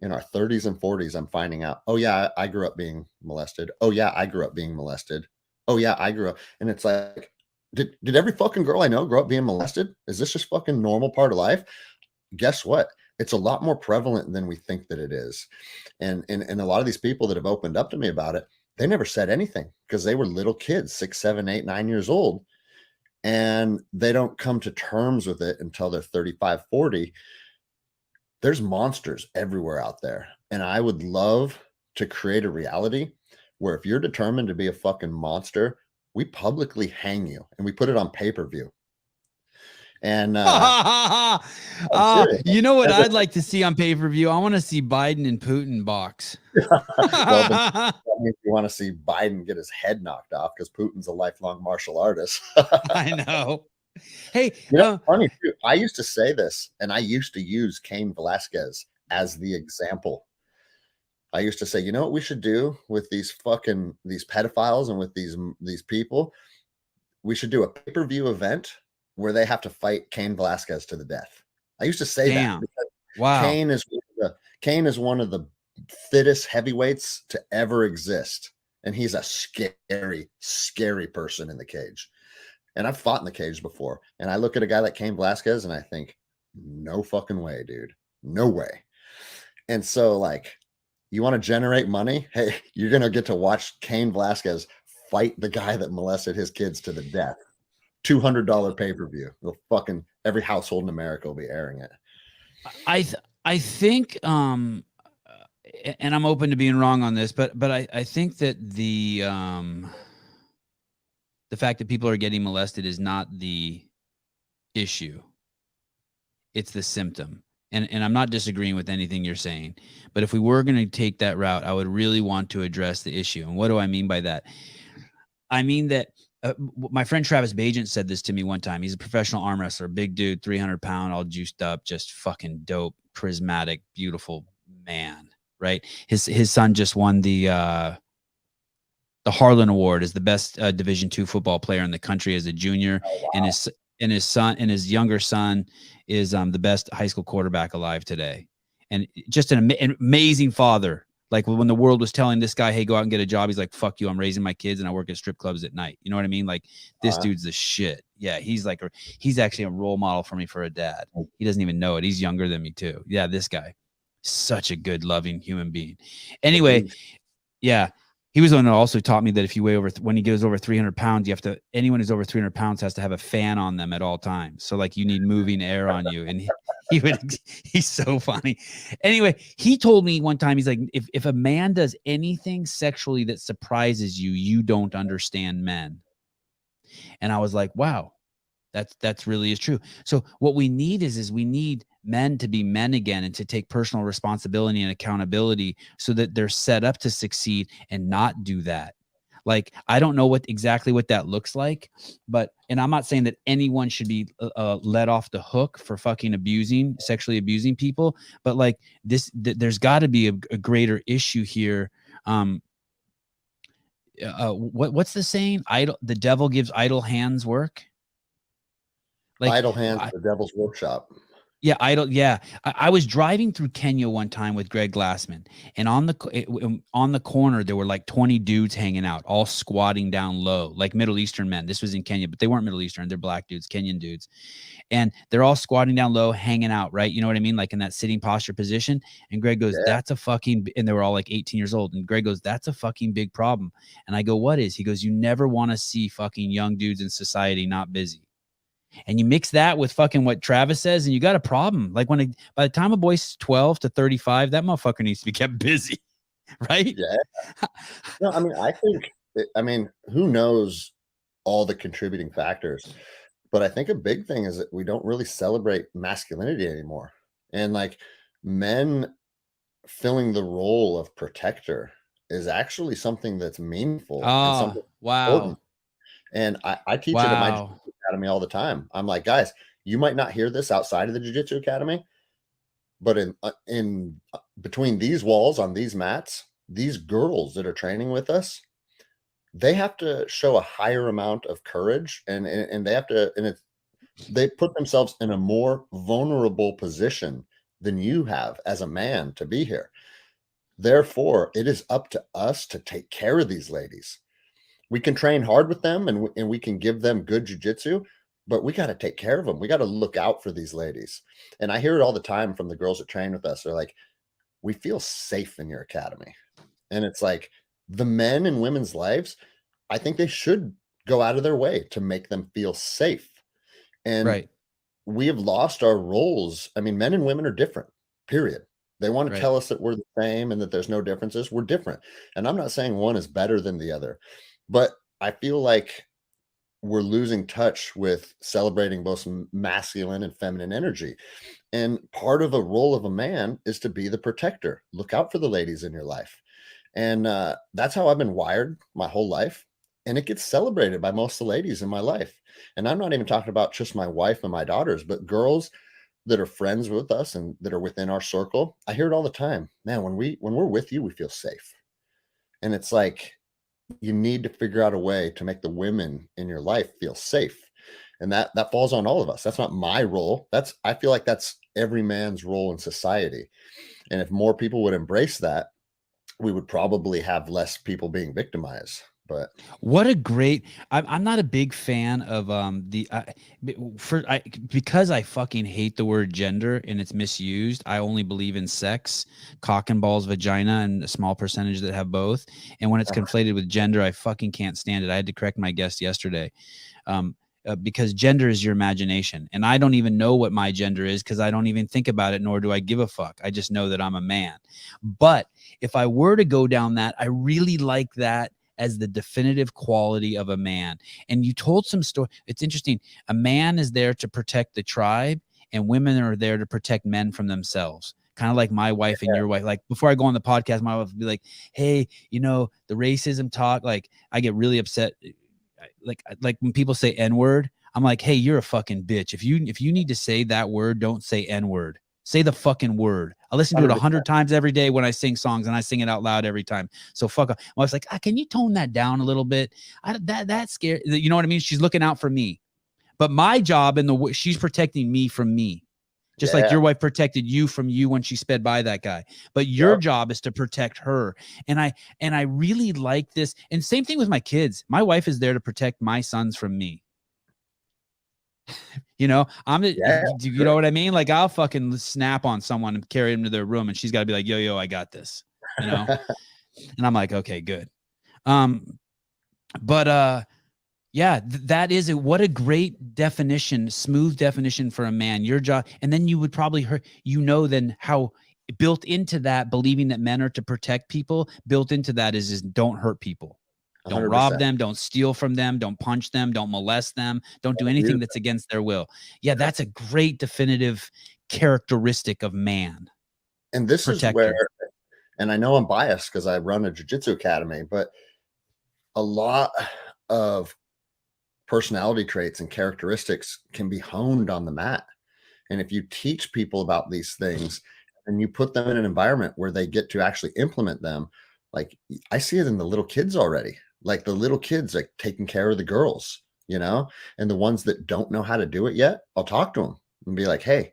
in our 30s and 40s, I'm finding out, oh yeah, I grew up being molested. Oh yeah, I grew up being molested. Oh yeah, I grew up. And it's like, did every fucking girl I know grow up being molested? Is this just fucking normal part of life? Guess what? It's a lot more prevalent than we think that it is. And a lot of these people that have opened up to me about it, they never said anything because they were little kids, 6, 7, 8, 9 years old. And they don't come to terms with it until they're 35, 40. There's monsters everywhere out there. And I would love to create a reality where if you're determined to be a fucking monster, we publicly hang you and we put it on pay-per-view. And you know what I'd like to see on pay-per-view? I want to see Biden and Putin box. Well, you want to see Biden get his head knocked off because Putin's a lifelong martial artist. I know. Hey, you know, funny too. I used to say this, and I used to use Cain Velasquez as the example. I used to say, you know what we should do with these pedophiles and with these people? We should do a pay-per-view event where they have to fight Cain Velasquez to the death. I used to say that. Wow. Cain is one of the fittest heavyweights to ever exist. And he's a scary, scary person in the cage. And I've fought in the cage before. And I look at a guy like Cain Velasquez and I think, no fucking way, dude. No way. And so, like, you want to generate money? Hey, you're going to get to watch Cain Velasquez fight the guy that molested his kids to the death. $200 pay-per-view. Fucking every household in America will be airing it. I think, and I'm open to being wrong on this, but I think that the fact that people are getting molested is not the issue. It's the symptom. And I'm not disagreeing with anything you're saying, but if we were going to take that route, I would really want to address the issue. And what do I mean by that? I mean that my friend Travis Bajent said this to me one time. He's a professional arm wrestler, big dude, 300-pound, all juiced up, just fucking dope, charismatic, beautiful man, right? His son just won the Harlan Award as the best Division II football player in the country as a junior. Oh, wow. And his younger son is the best high school quarterback alive today. And just an amazing father. Like when the world was telling this guy, hey, go out and get a job. He's like, fuck you. I'm raising my kids and I work at strip clubs at night. You know what I mean? Like this dude's the shit. Yeah. He's actually a role model for me for a dad. He doesn't even know it. He's younger than me too. Yeah. This guy, such a good, loving human being. Anyway. Yeah. He was the one that also taught me that if you weigh when he goes over 300 pounds, anyone who's over 300 pounds has to have a fan on them at all times. So like you need moving air on you. And he's so funny. Anyway, he told me one time, he's like, if a man does anything sexually that surprises you, you don't understand men. And I was like, wow, that's really is true. So what we need is we need men to be men again and to take personal responsibility and accountability so that they're set up to succeed and not do that. Like, I don't know exactly what that looks like, and I'm not saying that anyone should be let off the hook for fucking sexually abusing people, but like there's got to be a greater issue here. What's the saying? The devil gives idle hands work. Like idle hands, the devil's workshop. Yeah, I was driving through Kenya one time with Greg Glassman, and on the corner there were like 20 dudes hanging out, all squatting down low, like Middle Eastern men. This was in Kenya, but they weren't Middle Eastern; they're black dudes, Kenyan dudes, and they're all squatting down low, hanging out, right? You know what I mean, like in that sitting posture position. And Greg goes, "That's a fucking," and they were all like 18 years old. And Greg goes, "That's a fucking big problem." And I go, "What is?" He goes, "You never want to see fucking young dudes in society not busy." And you mix that with fucking what Travis says, and you got a problem. Like by the time a boy's 12 to 35, that motherfucker needs to be kept busy, right? Yeah. No, I mean, who knows all the contributing factors? But I think a big thing is that we don't really celebrate masculinity anymore. And like men filling the role of protector is actually something that's meaningful. And something important. And I teach it at my Jiu-Jitsu academy all the time. I'm like, guys, you might not hear this outside of the Jiu-Jitsu academy, but in between these walls on these mats, these girls that are training with us, they have to show a higher amount of courage, and they have to, and they put themselves in a more vulnerable position than you have as a man to be here. Therefore, it is up to us to take care of these ladies. We can train hard with them and we can give them good jiu-jitsu, but we got to take care of them. We got to look out for these ladies. And I hear it all the time from the girls that train with us. They're like, we feel safe in your academy. And it's like the men and women's lives, I think they should go out of their way to make them feel safe. And we have lost our roles. I mean, men and women are different, period. They want to tell us that we're the same and that there's no differences. We're different. And I'm not saying one is better than the other. But I feel like we're losing touch with celebrating both masculine and feminine energy. And part of a role of a man is to be the protector. Look out for the ladies in your life. And that's how I've been wired my whole life. And it gets celebrated by most of the ladies in my life. And I'm not even talking about just my wife and my daughters, but girls that are friends with us and that are within our circle. I hear it all the time. Man, when we're with you, we feel safe. And it's like, you need to figure out a way to make the women in your life feel safe. And that falls on all of us. That's not my role. I feel like that's every man's role in society. And if more people would embrace that, we would probably have less people being victimized. But what a great, I'm not a big fan of because I fucking hate the word gender and it's misused. I only believe in sex, cock and balls, vagina, and a small percentage that have both. And when it's conflated with gender, I fucking can't stand it. I had to correct my guest yesterday. Because gender is your imagination. And I don't even know what my gender is because I don't even think about it, nor do I give a fuck. I just know that I'm a man. But if I were to go down that, I really like that as the definitive quality of a man. And you told some story. It's interesting. A man is there to protect the tribe, and women are there to protect men from themselves. Kind of like my wife and your wife. Like before I go on the podcast, my wife would be like, hey, the racism talk, like I get really upset. Like when people say N-word, I'm like, hey, you're a fucking bitch. If you need to say that word, don't say N-word. Say the fucking word. I listen to it 100 times every day when I sing songs, and I sing it out loud every time. So fuck off. My wife's like, can you tone that down a little bit? That's scary. You know what I mean? She's looking out for me. But my job she's protecting me from me. Just like Yeah. your wife protected you from you when she sped by that guy. But your job is to protect her. And I really like this. And same thing with my kids. My wife is there to protect my sons from me. You know, you know what I mean? Like I'll fucking snap on someone and carry them to their room and she's got to be like, yo, I got this, you know? And I'm like, okay, good. Yeah, that is what a great definition, smooth definition for a man. Your job, and then you would probably then how built into that, believing that men are to protect people, built into that is don't hurt people. Don't 100%. rob them, don't steal from them, don't punch them, don't molest them, don't do anything that's against their will. Yeah, that's a great definitive characteristic of man. And this is where, and I know I'm biased because I run a jiu-jitsu academy, but a lot of personality traits and characteristics can be honed on the mat. And if you teach people about these things and you put them in an environment where they get to actually implement them, like I see it in the little kids already, like the little kids like taking care of the girls, you know, and the ones that don't know how to do it yet, I'll talk to them and be like, hey,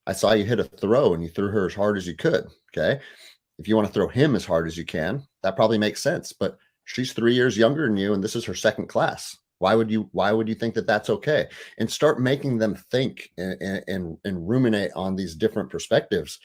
I saw you hit a throw and you threw her as hard as you could. Okay. If you want to throw him as hard as you can, that probably makes sense. But she's 3 years younger than you, and this is her second class. Why would you think that that's okay? And start making them think and ruminate on these different perspectives.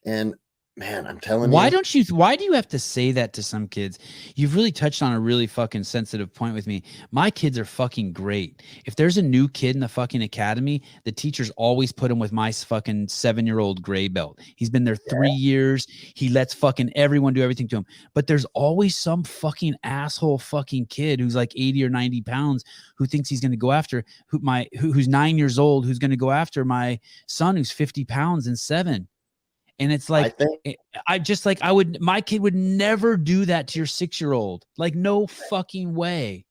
And man, I'm telling you. Why do you have to say that to some kids? You've really touched on a really fucking sensitive point with me. My kids are fucking great. If there's a new kid in the fucking academy, the teachers always put him with my fucking 7-year-old gray belt. He's been there 3 years. He lets fucking everyone do everything to him. But there's always some fucking asshole fucking kid who's like 80 or 90 pounds who thinks he's going to go after who's 9 years old, who's going to go after my son who's 50 pounds and 7. And it's like, my kid would never do that to your 6-year-old. Like, no fucking way.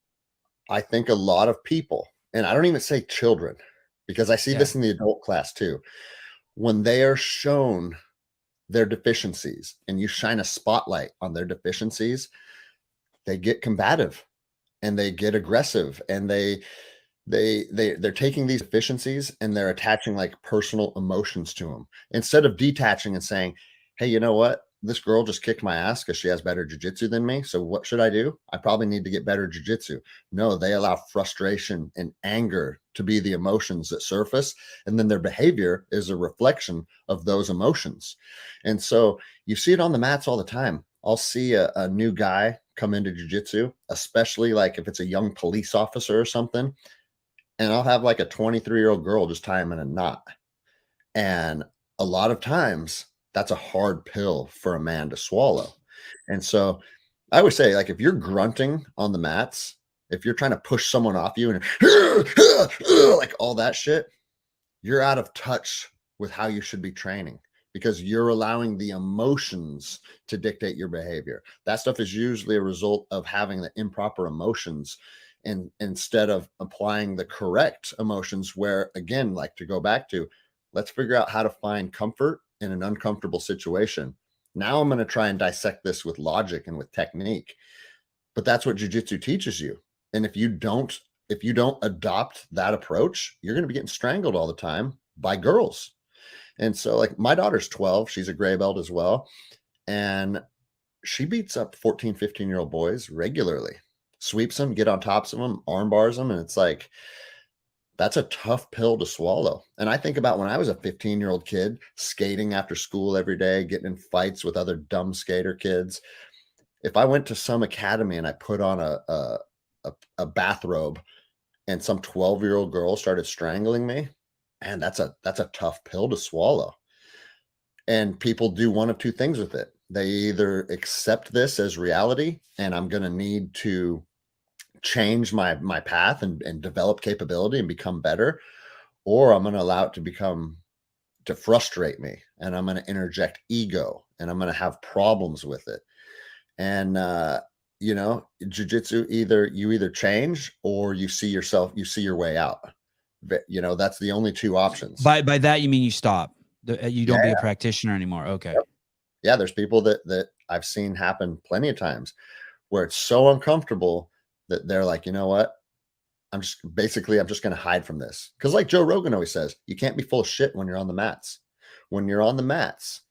I think a lot of people, and I don't even say children, because I see this in the adult class too. When they are shown their deficiencies and you shine a spotlight on their deficiencies, they get combative and they get aggressive and they're taking these deficiencies and they're attaching like personal emotions to them instead of detaching and saying, hey, you know what? This girl just kicked my ass because she has better jiu-jitsu than me. So what should I do? I probably need to get better jiu-jitsu. No, they allow frustration and anger to be the emotions that surface. And then their behavior is a reflection of those emotions. And so you see it on the mats all the time. I'll see a new guy come into jiu-jitsu, especially like if it's a young police officer or something. And I'll have like a 23-year-old girl just tie him in a knot. And a lot of times that's a hard pill for a man to swallow. And so I would say, like, if you're grunting on the mats, if you're trying to push someone off you and like all that shit, you're out of touch with how you should be training because you're allowing the emotions to dictate your behavior. That stuff is usually a result of having the improper emotions and instead of applying the correct emotions where, again, like to go back to, let's figure out how to find comfort in an uncomfortable situation. Now I'm going to try and dissect this with logic and with technique, but that's what jiu-jitsu teaches you. And if you don't adopt that approach, you're going to be getting strangled all the time by girls. And so like my daughter's 12, she's a gray belt as well. And she beats up 14, 15-year-old boys regularly, sweeps them, get on tops of them, arm bars them. And it's like, that's a tough pill to swallow. And I think about when I was a 15-year-old kid skating after school every day, getting in fights with other dumb skater kids. If I went to some academy and I put on a bathrobe and some 12-year-old girl started strangling me, and that's a tough pill to swallow. And people do one of two things with it. They either accept this as reality and I'm going to need to change my path and develop capability and become better, or I'm going to allow it to frustrate me and I'm going to interject ego and I'm going to have problems with it. And, jiu-jitsu, you either change or you see your way out. That's the only two options. By that, you mean you stop, you don't be a practitioner anymore. Okay. Yep. Yeah. There's people that I've seen happen plenty of times where it's so uncomfortable that they're like, you know what? I'm just going to hide from this. Because like Joe Rogan always says, you can't be full of shit when you're on the mats. When you're on the mats,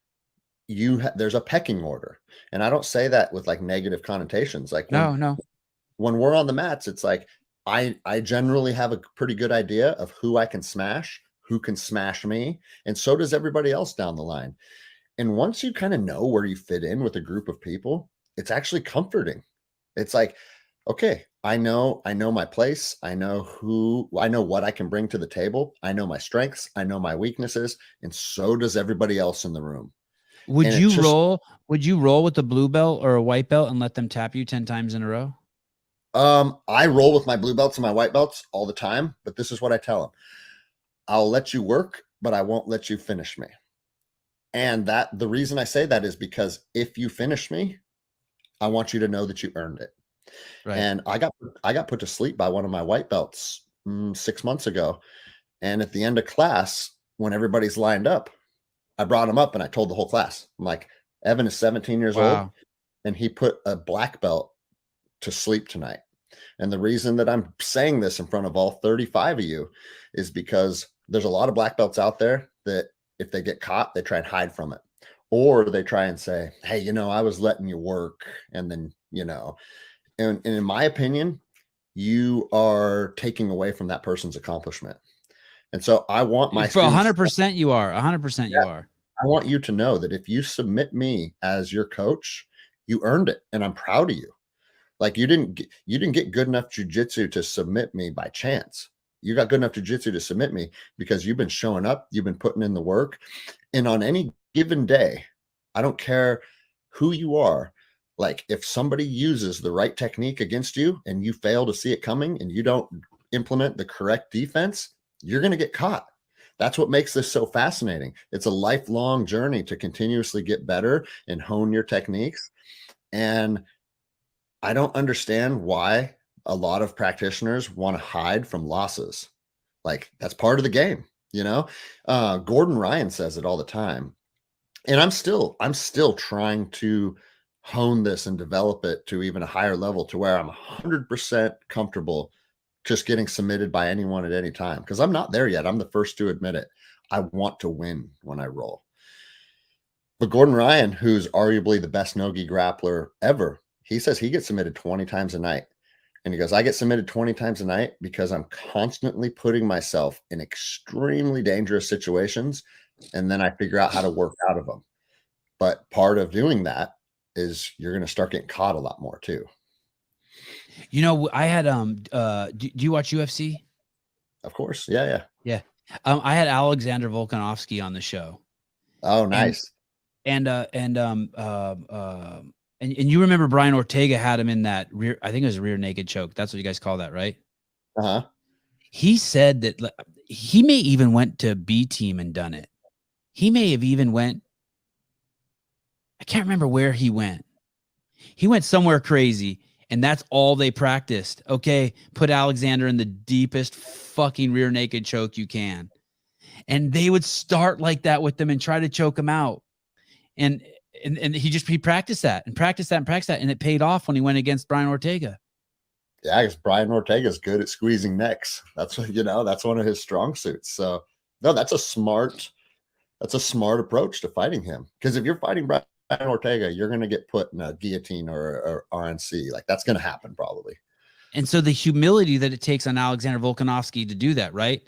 there's a pecking order. And I don't say that with like negative connotations. Like No. When we're on the mats, it's like, I generally have a pretty good idea of who I can smash, who can smash me. And so does everybody else down the line. And once you kind of know where you fit in with a group of people, it's actually comforting. It's like, okay, I know my place. I know what I can bring to the table. I know my strengths. I know my weaknesses. And so does everybody else in the room. Would you roll with a blue belt or a white belt and let them tap you 10 times in a row? I roll with my blue belts and my white belts all the time, but this is what I tell them. I'll let you work, but I won't let you finish me. And the reason I say that is because if you finish me, I want you to know that you earned it. Right. And I got put to sleep by one of my white belts 6 months ago. And at the end of class, when everybody's lined up, I brought him up and I told the whole class, I'm like, Evan is 17 years old and he put a black belt to sleep tonight. And the reason that I'm saying this in front of all 35 of you is because there's a lot of black belts out there that if they get caught, they try and hide from it. Or they try and say, hey, I was letting you work. And then, and in my opinion, you are taking away from that person's accomplishment. And so I want my 100% you are. 100% you are. I want you to know that if you submit me as your coach, you earned it. And I'm proud of you. Like you didn't get good enough jiu-jitsu to submit me by chance. You got good enough jiu-jitsu to submit me because you've been showing up, you've been putting in the work. And on any given day, I don't care who you are. Like if somebody uses the right technique against you and you fail to see it coming and you don't implement the correct defense, you're going to get caught. That's what makes this so fascinating. It's a lifelong journey to continuously get better and hone your techniques. And I don't understand why a lot of practitioners want to hide from losses. Like that's part of the game, Gordon Ryan says it all the time. And I'm still trying to hone this and develop it to even a higher level to where I'm 100% comfortable just getting submitted by anyone at any time. Cause I'm not there yet. I'm the first to admit it. I want to win when I roll. But Gordon Ryan, who's arguably the best no-gi grappler ever, he says he gets submitted 20 times a night. And he goes, I get submitted 20 times a night because I'm constantly putting myself in extremely dangerous situations. And then I figure out how to work out of them. But part of doing that is you're going to start getting caught a lot more too. I had, do you watch UFC? Of course. Yeah. I had Alexander Volkanovski on the show. Oh, nice. And you remember Brian Ortega had him in that rear, I think it was a rear naked choke. That's what you guys call that, right? Uh-huh. He said that he may even went to B team and done it. He may have even I can't remember where he went. He went somewhere crazy and that's all they practiced. Okay. Put Alexander in the deepest fucking rear naked choke you can. And they would start like that with them and try to choke him out. And he practiced that and practiced that and practiced that. And it paid off when he went against Brian Ortega. Yeah, because Brian Ortega is good at squeezing necks. That's that's one of his strong suits. So no, that's a smart approach to fighting him. Because if you're fighting Brian Ortega, you're going to get put in a guillotine or RNC. Like that's going to happen probably. And so the humility that it takes on Alexander Volkanovski to do that, right?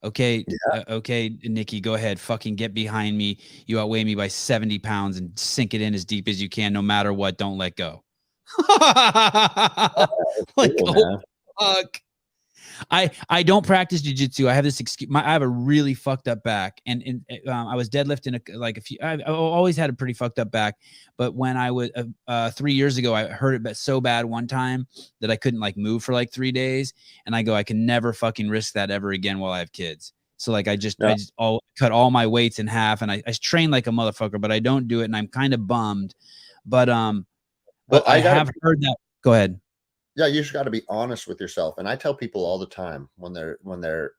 Okay. Yeah. Okay, Nikki, go ahead. Fucking get behind me. You outweigh me by 70 pounds and sink it in as deep as you can. No matter what, don't let go. Like, cool, oh, fuck. I don't practice jiu-jitsu. I have this excuse. I have a really fucked up back, and I was deadlifting a few. I've always had a pretty fucked up back, but when I was 3 years ago, I hurt it so bad one time that I couldn't move for 3 days, and I can never fucking risk that ever again while I have kids. So I just cut all my weights in half, and I train like a motherfucker, but I don't do it, and I'm kind of bummed. But I have heard that. Go ahead. Yeah, you just got to be honest with yourself. And I tell people all the time when they're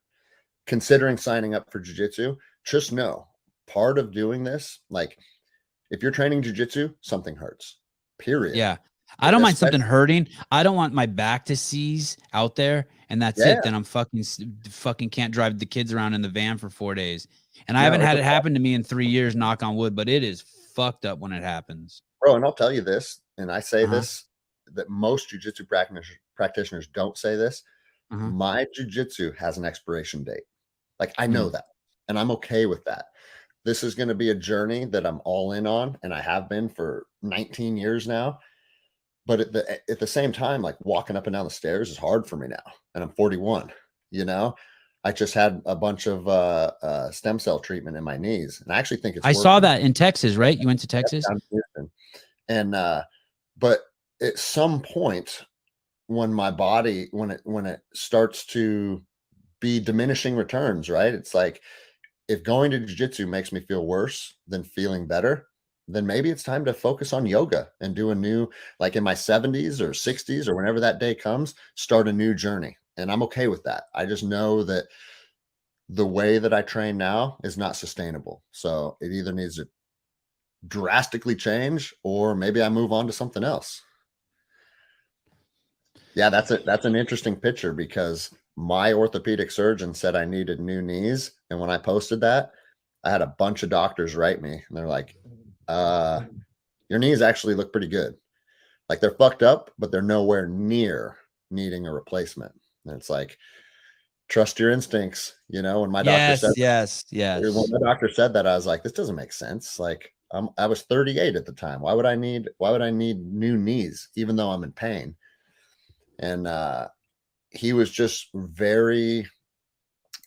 considering signing up for jiu-jitsu, just know part of doing this, if you're training jiu-jitsu, something hurts. Period. Yeah. I don't mind something hurting. I don't want my back to seize out there and that's Yeah. it. Then I'm fucking can't drive the kids around in the van for 4 days. And I No, haven't it's had a it happen to me in 3 years, knock on wood, but it is fucked up when it happens. bro. And I'll tell you this, and I say Uh-huh. this, that most jujitsu practitioners don't say this. Uh-huh. My jujitsu has an expiration date. Like, I know Mm. that, and I'm okay with that. This is going to be a journey that I'm all in on, and I have been for 19 years now. But at the same time, like, walking up and down the stairs is hard for me now, and I'm 41. You know, I just had a bunch of stem cell treatment in my knees, and I actually think it's I working. saw that in Texas, right? You went to Texas? Down in Houston. And but at some point, when my body, when it starts to be diminishing returns, right? It's like, if going to jiu-jitsu makes me feel worse than feeling better, then maybe it's time to focus on yoga and do a new, like, in my 70s or 60s or whenever that day comes, start a new journey. And I'm okay with that. I just know that the way that I train now is not sustainable. So it either needs to drastically change, or maybe I move on to something else. Yeah, that's an interesting picture, because my orthopedic surgeon said I needed new knees, and when I posted that, I had a bunch of doctors write me, and they're like, your knees actually look pretty good. Like, they're fucked up, but they're nowhere near needing a replacement. And it's like, trust your instincts. When my doctor said when my doctor said that, I was like, this doesn't make sense. Like, I was 38 at the time. Why would I need new knees, even though I'm in pain? And he was just very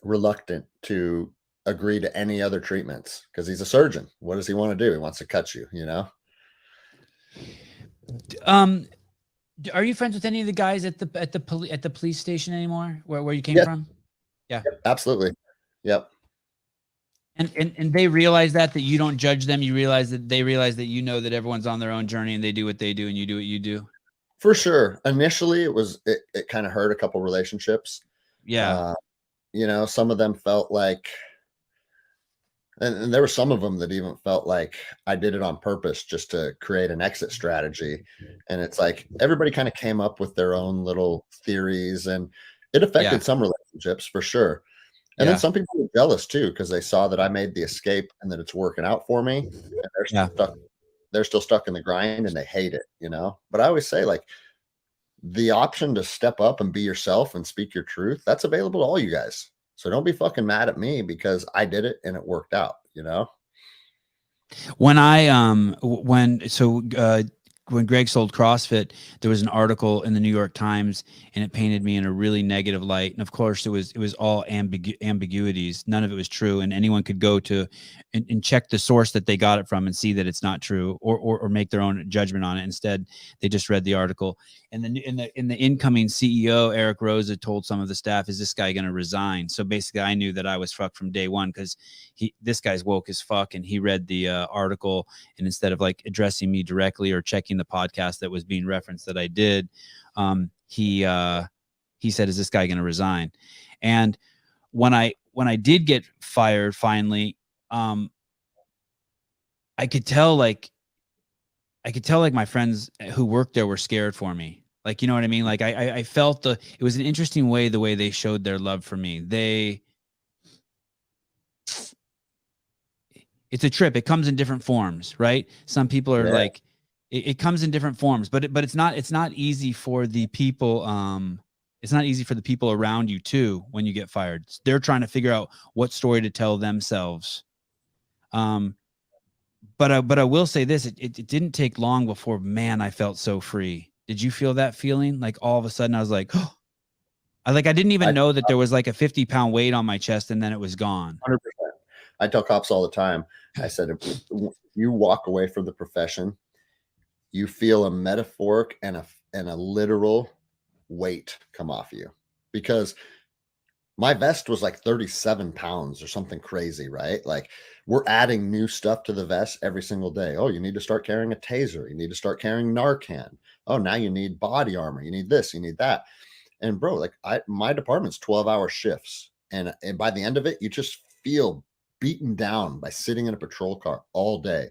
reluctant to agree to any other treatments, because he's a surgeon. What does he want to do? He wants to cut you, Are you friends with any of the guys at the police station anymore, where you came Yeah. from? Yeah. Yep, absolutely. Yep. And they realize that you don't judge them. You realize that they realize that that everyone's on their own journey, and they do what they do, and you do what you do. For sure. Initially, it kind of hurt a couple relationships. Yeah. Some of them felt like, and there were some of them that even felt like I did it on purpose, just to create an exit strategy. And it's like, everybody kind of came up with their own little theories, and it affected some relationships for sure. And then some people were jealous too, because they saw that I made the escape and that it's working out for me. And they're still stuck in the grind, and they hate it, But I always say, like, the option to step up and be yourself and speak your truth, that's available to all you guys. So don't be fucking mad at me because I did it and it worked out, When when Greg sold CrossFit, there was an article in the New York Times, and it painted me in a really negative light. And of course, it was all ambiguities. None of it was true, and anyone could go to and check the source that they got it from and see that it's not true, or make their own judgment on it. Instead, they just read the article. And in the incoming CEO, Eric Rosa, told some of the staff, "Is this guy going to resign?" So basically, I knew that I was fucked from day one, because this guy's woke as fuck, and he read the article, and instead of like addressing me directly or checking the podcast that was being referenced that I did, he said, "Is this guy going to resign?" And when I did get fired finally, I could tell like my friends who worked there were scared for me. Like, you know what I mean? Like, I felt it was an interesting way, the way they showed their love for me. It's a trip. It comes in different forms, right? Some people are like, it comes in different forms, but it's not easy for the people. It's not easy for the people around you too. When you get fired, they're trying to figure out what story to tell themselves. But I will say this: it didn't take long before, man, I felt so free. Did you feel that feeling? Like, all of a sudden I was like, oh, I didn't even know that there was like a 50-pound weight on my chest, and then it was gone. 100%. I tell cops all the time. I said, if you walk away from the profession, you feel a metaphoric and a literal weight come off you, because my vest was like 37 pounds or something crazy, right? Like, we're adding new stuff to the vest every single day. Oh, you need to start carrying a taser. You need to start carrying Narcan. Oh, now you need body armor. You need this, you need that. And bro, like, my department's 12-hour shifts. And by the end of it, you just feel beaten down by sitting in a patrol car all day.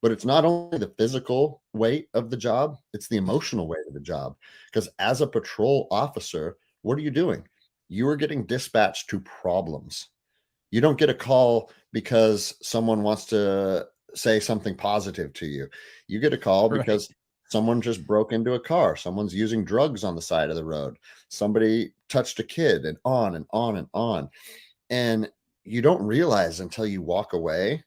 But it's not only the physical weight of the job, it's the emotional weight of the job. Because as a patrol officer, What are you doing? You are getting dispatched to problems. You don't get a call because someone wants to say something positive to you. You get a call Right. because someone just broke into a car. Someone's using drugs on the side of the road. Somebody touched a kid, and on and on and on. And you don't realize until you walk away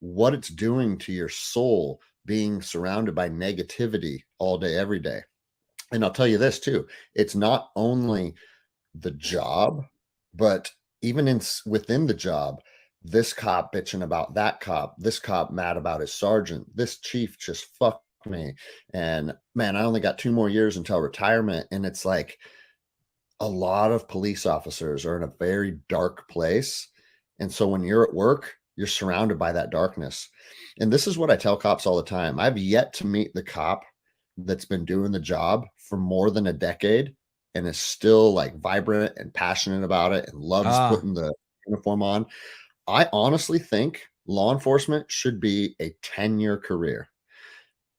what it's doing to your soul being surrounded by negativity all day, every day. And I'll tell you this too, it's not only the job, but even within the job, this cop bitching about that cop, this cop mad about his sergeant, this chief just fucked me. And man, I only got 2 more years until retirement. And it's like a lot of police officers are in a very dark place. And so when you're at work, you're surrounded by that darkness. And this is what I tell cops all the time. I've yet to meet the cop that's been doing the job for more than a decade and is still like vibrant and passionate about it and loves Ah, putting the uniform on. I honestly think law enforcement should be a 10-year career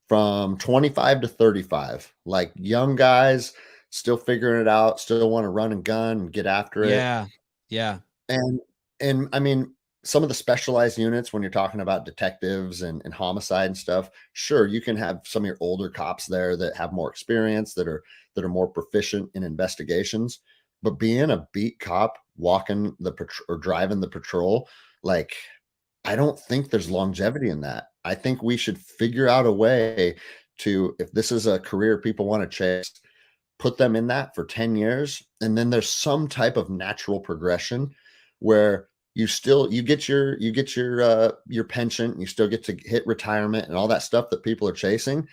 from 25 to 35. Like young guys still figuring it out, still want to run and gun and get after it. yeah. Yeah. And I mean, some of the specialized units, when you're talking about detectives and homicide and stuff, sure, you can have some of your older cops there that have more experience, that are more proficient in investigations. But being a beat cop, walking the or driving the patrol, like I don't think there's longevity in that. I think we should figure out a way to, if this is a career people want to chase, put them in that for 10 years. And then there's some type of natural progression where you get your pension, you still get to hit retirement and all that stuff that people are chasing.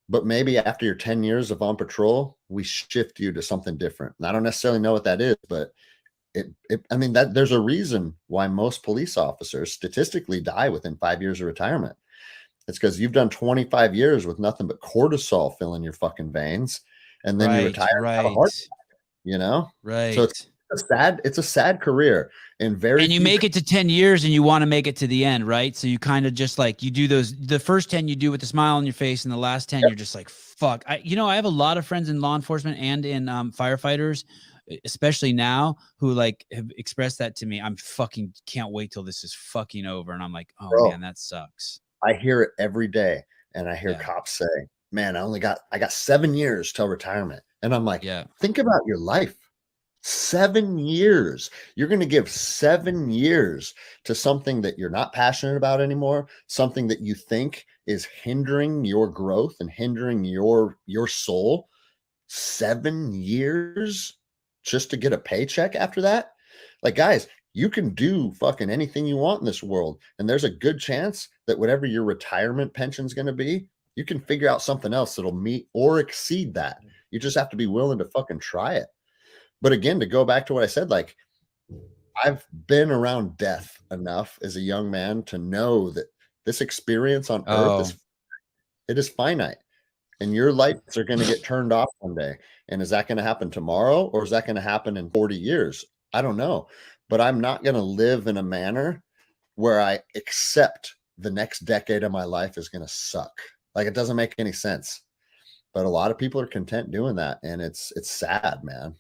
But maybe after your 10 years of on patrol, we shift you to something different. And I don't necessarily know what that is, but I mean, that there's a reason why most police officers statistically die within 5 years of retirement. It's because you've done 25 years with nothing but cortisol filling your fucking veins, and then you Right. retire and have a Right. heart, you know? So Right. it's a sad career, and very And you few make it to 10 years and you want to make it to the end, right? So you kind of just like you do those, the first 10 you do with a smile on your face, and the last 10 you're just like, fuck. I have a lot of friends in law enforcement and in firefighters, especially now, who like have expressed that to me. I'm fucking can't wait till this is fucking over. And I'm like, oh bro, man, that sucks. I hear it every day, and I hear Yeah. cops say, "Man, I got 7 years till retirement." And I'm like, Yeah. "Think about your life. 7 years. You're going to give 7 years to something that you're not passionate about anymore, something that you think is hindering your growth and hindering your soul. 7 years just to get a paycheck after that? Like, guys, you can do fucking anything you want in this world, and there's a good chance that whatever your retirement pension is going to be, you can figure out something else that'll meet or exceed that. You just have to be willing to fucking try it." But again, to go back to what I said, like I've been around death enough as a young man to know that this experience on earth Oh, is finite, and your lights are going to get turned off one day. And is that going to happen tomorrow, or is that going to happen in 40 years? I don't know. But I'm not going to live in a manner where I accept the next decade of my life is going to suck. Like it doesn't make any sense. But a lot of people are content doing that, and it's sad, man.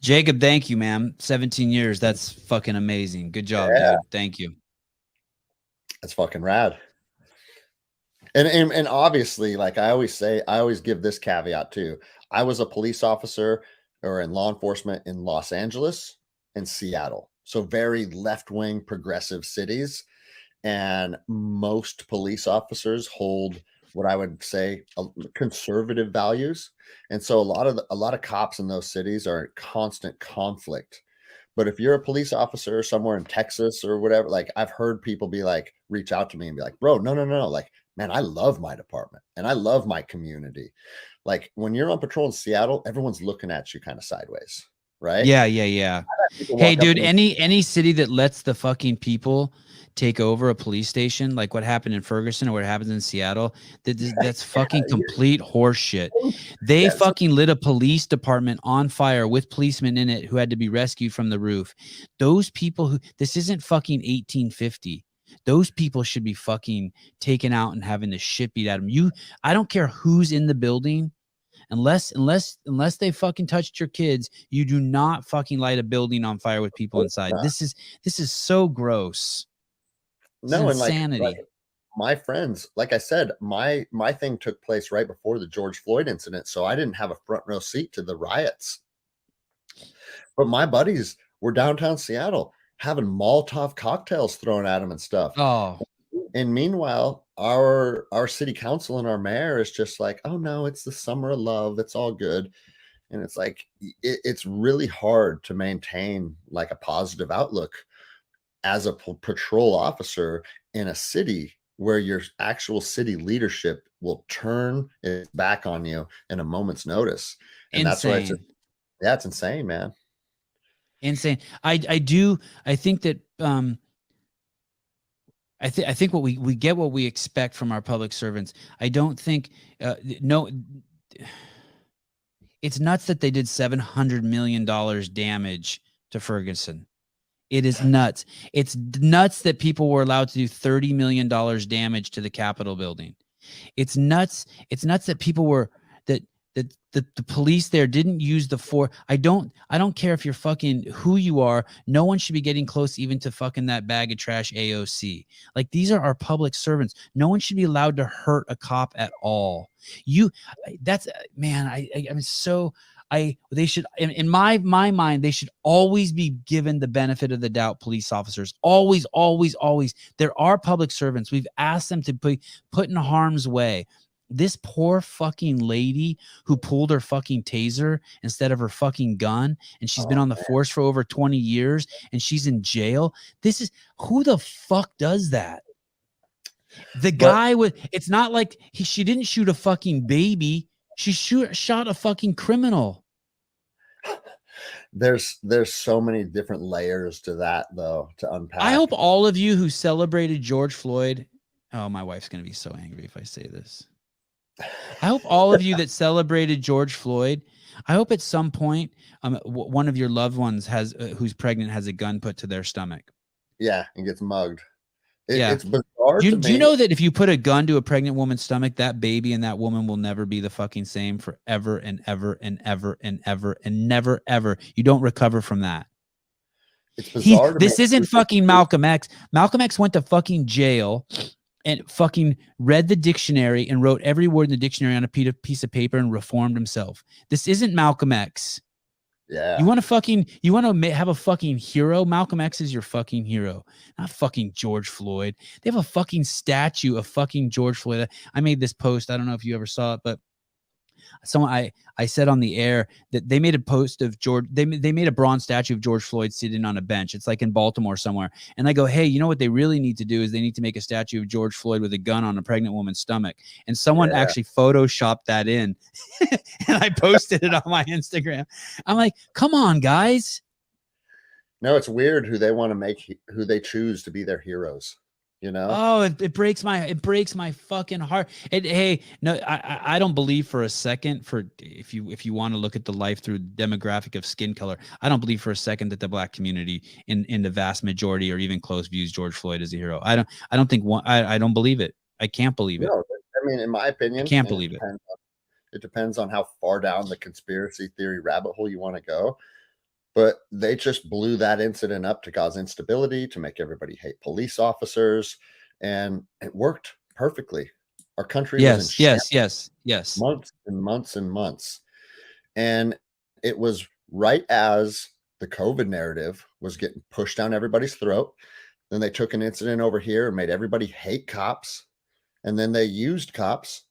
Jacob, thank you, man. 17 years. That's fucking amazing. Good job, Yeah, dude. Thank you. that's fucking rad. And obviously, like I always say, I always give this caveat too. I was a police officer or in law enforcement in Los Angeles and Seattle. So very left-wing progressive cities. And most police officers hold what I would say conservative values. And so a lot of cops in those cities are in constant conflict. But if you're a police officer somewhere in Texas or whatever, like I've heard people be like, reach out to me and be like, bro, no. Like, man, I love my department and I love my community. Like when you're on patrol in Seattle, everyone's looking at you kind of sideways, right? Yeah, yeah, yeah. People Hey, walk up dude, to me. any city that lets the fucking people take over a police station, like what happened in Ferguson or what happens in Seattle, that's fucking complete horse shit. They Yeah, so fucking lit a police department on fire with policemen in it who had to be rescued from the roof. Those people who this isn't fucking 1850. Those people should be fucking taken out and having the shit beat out of them. I don't care who's in the building. Unless they fucking touched your kids, you do not fucking light a building on fire with people inside. This is so gross. No, and insanity. like my friends, like I said, my thing took place right before the George Floyd incident, so I didn't have a front row seat to the riots. But my buddies were downtown Seattle having Molotov cocktails thrown at them and stuff. Oh, and meanwhile, our city council and our mayor is just like, oh no, it's the summer of love, it's all good. And it's like it's really hard to maintain like a positive outlook as a patrol officer in a city where your actual city leadership will turn its back on you in a moment's notice. And insane. that's why it's insane, man. Insane. I think that I think what we get what we expect from our public servants. I don't think no, it's nuts that they did $700 million damage to Ferguson. It is nuts. It's nuts that people were allowed to do $30 million damage to the Capitol building. It's nuts. It's nuts that people were that the police there didn't use the force. I don't care if you're fucking who you are. No one should be getting close even to fucking that bag of trash AOC. Like, these are our public servants. No one should be allowed to hurt a cop at all. That's, man, they should, in my mind, they should always be given the benefit of the doubt. Police officers, always, always, always. There are public servants. We've asked them to be put in harm's way. This poor fucking lady who pulled her fucking taser instead of her fucking gun, and she's been on the force for over 20 years, and she's in jail. Who the fuck does that? It's not like she didn't shoot a fucking baby. She shot a fucking criminal. There's so many different layers to that, though, to unpack. I hope all of you who celebrated George Floyd, oh, my wife's going to be so angry if I say this. I hope all of you that celebrated George Floyd, I hope at some point one of your loved ones who's pregnant has a gun put to their stomach. Yeah, and gets mugged. It's bizarre. Do you know that if you put a gun to a pregnant woman's stomach, that baby and that woman will never be the fucking same forever and ever and ever and ever and never ever. You don't recover from that. It's bizarre. This isn't fucking Malcolm X. Malcolm X went to fucking jail and fucking read the dictionary and wrote every word in the dictionary on a piece of paper and reformed himself. This isn't Malcolm X. Yeah. You want to have a fucking hero? Malcolm X is your fucking hero, not fucking George Floyd. They have a fucking statue of fucking George Floyd. I made this post. I don't know if you ever saw it, but I said on the air that they made a post of George. They made a bronze statue of George Floyd sitting on a bench. It's like in Baltimore somewhere. And I go, hey, you know what they really need to do is they need to make a statue of George Floyd with a gun on a pregnant woman's stomach. And someone actually photoshopped that in, and I posted it on my Instagram. I'm like, come on, guys. No, it's weird who they choose to be their heroes. You know? Oh, it breaks my fucking heart. Hey, no, I don't believe for a second, if you want to look at the life through demographic of skin color, I don't believe for a second that the black community in the vast majority or even close views George Floyd as a hero. I don't believe it. I can't believe it. No, I mean, in my opinion, I can't believe it. It depends on how far down the conspiracy theory rabbit hole you want to go. But they just blew that incident up to cause instability, to make everybody hate police officers. And it worked perfectly. Our country was in yes. Months and months and months. And it was right as the COVID narrative was getting pushed down everybody's throat. Then they took an incident over here and made everybody hate cops. And then they used cops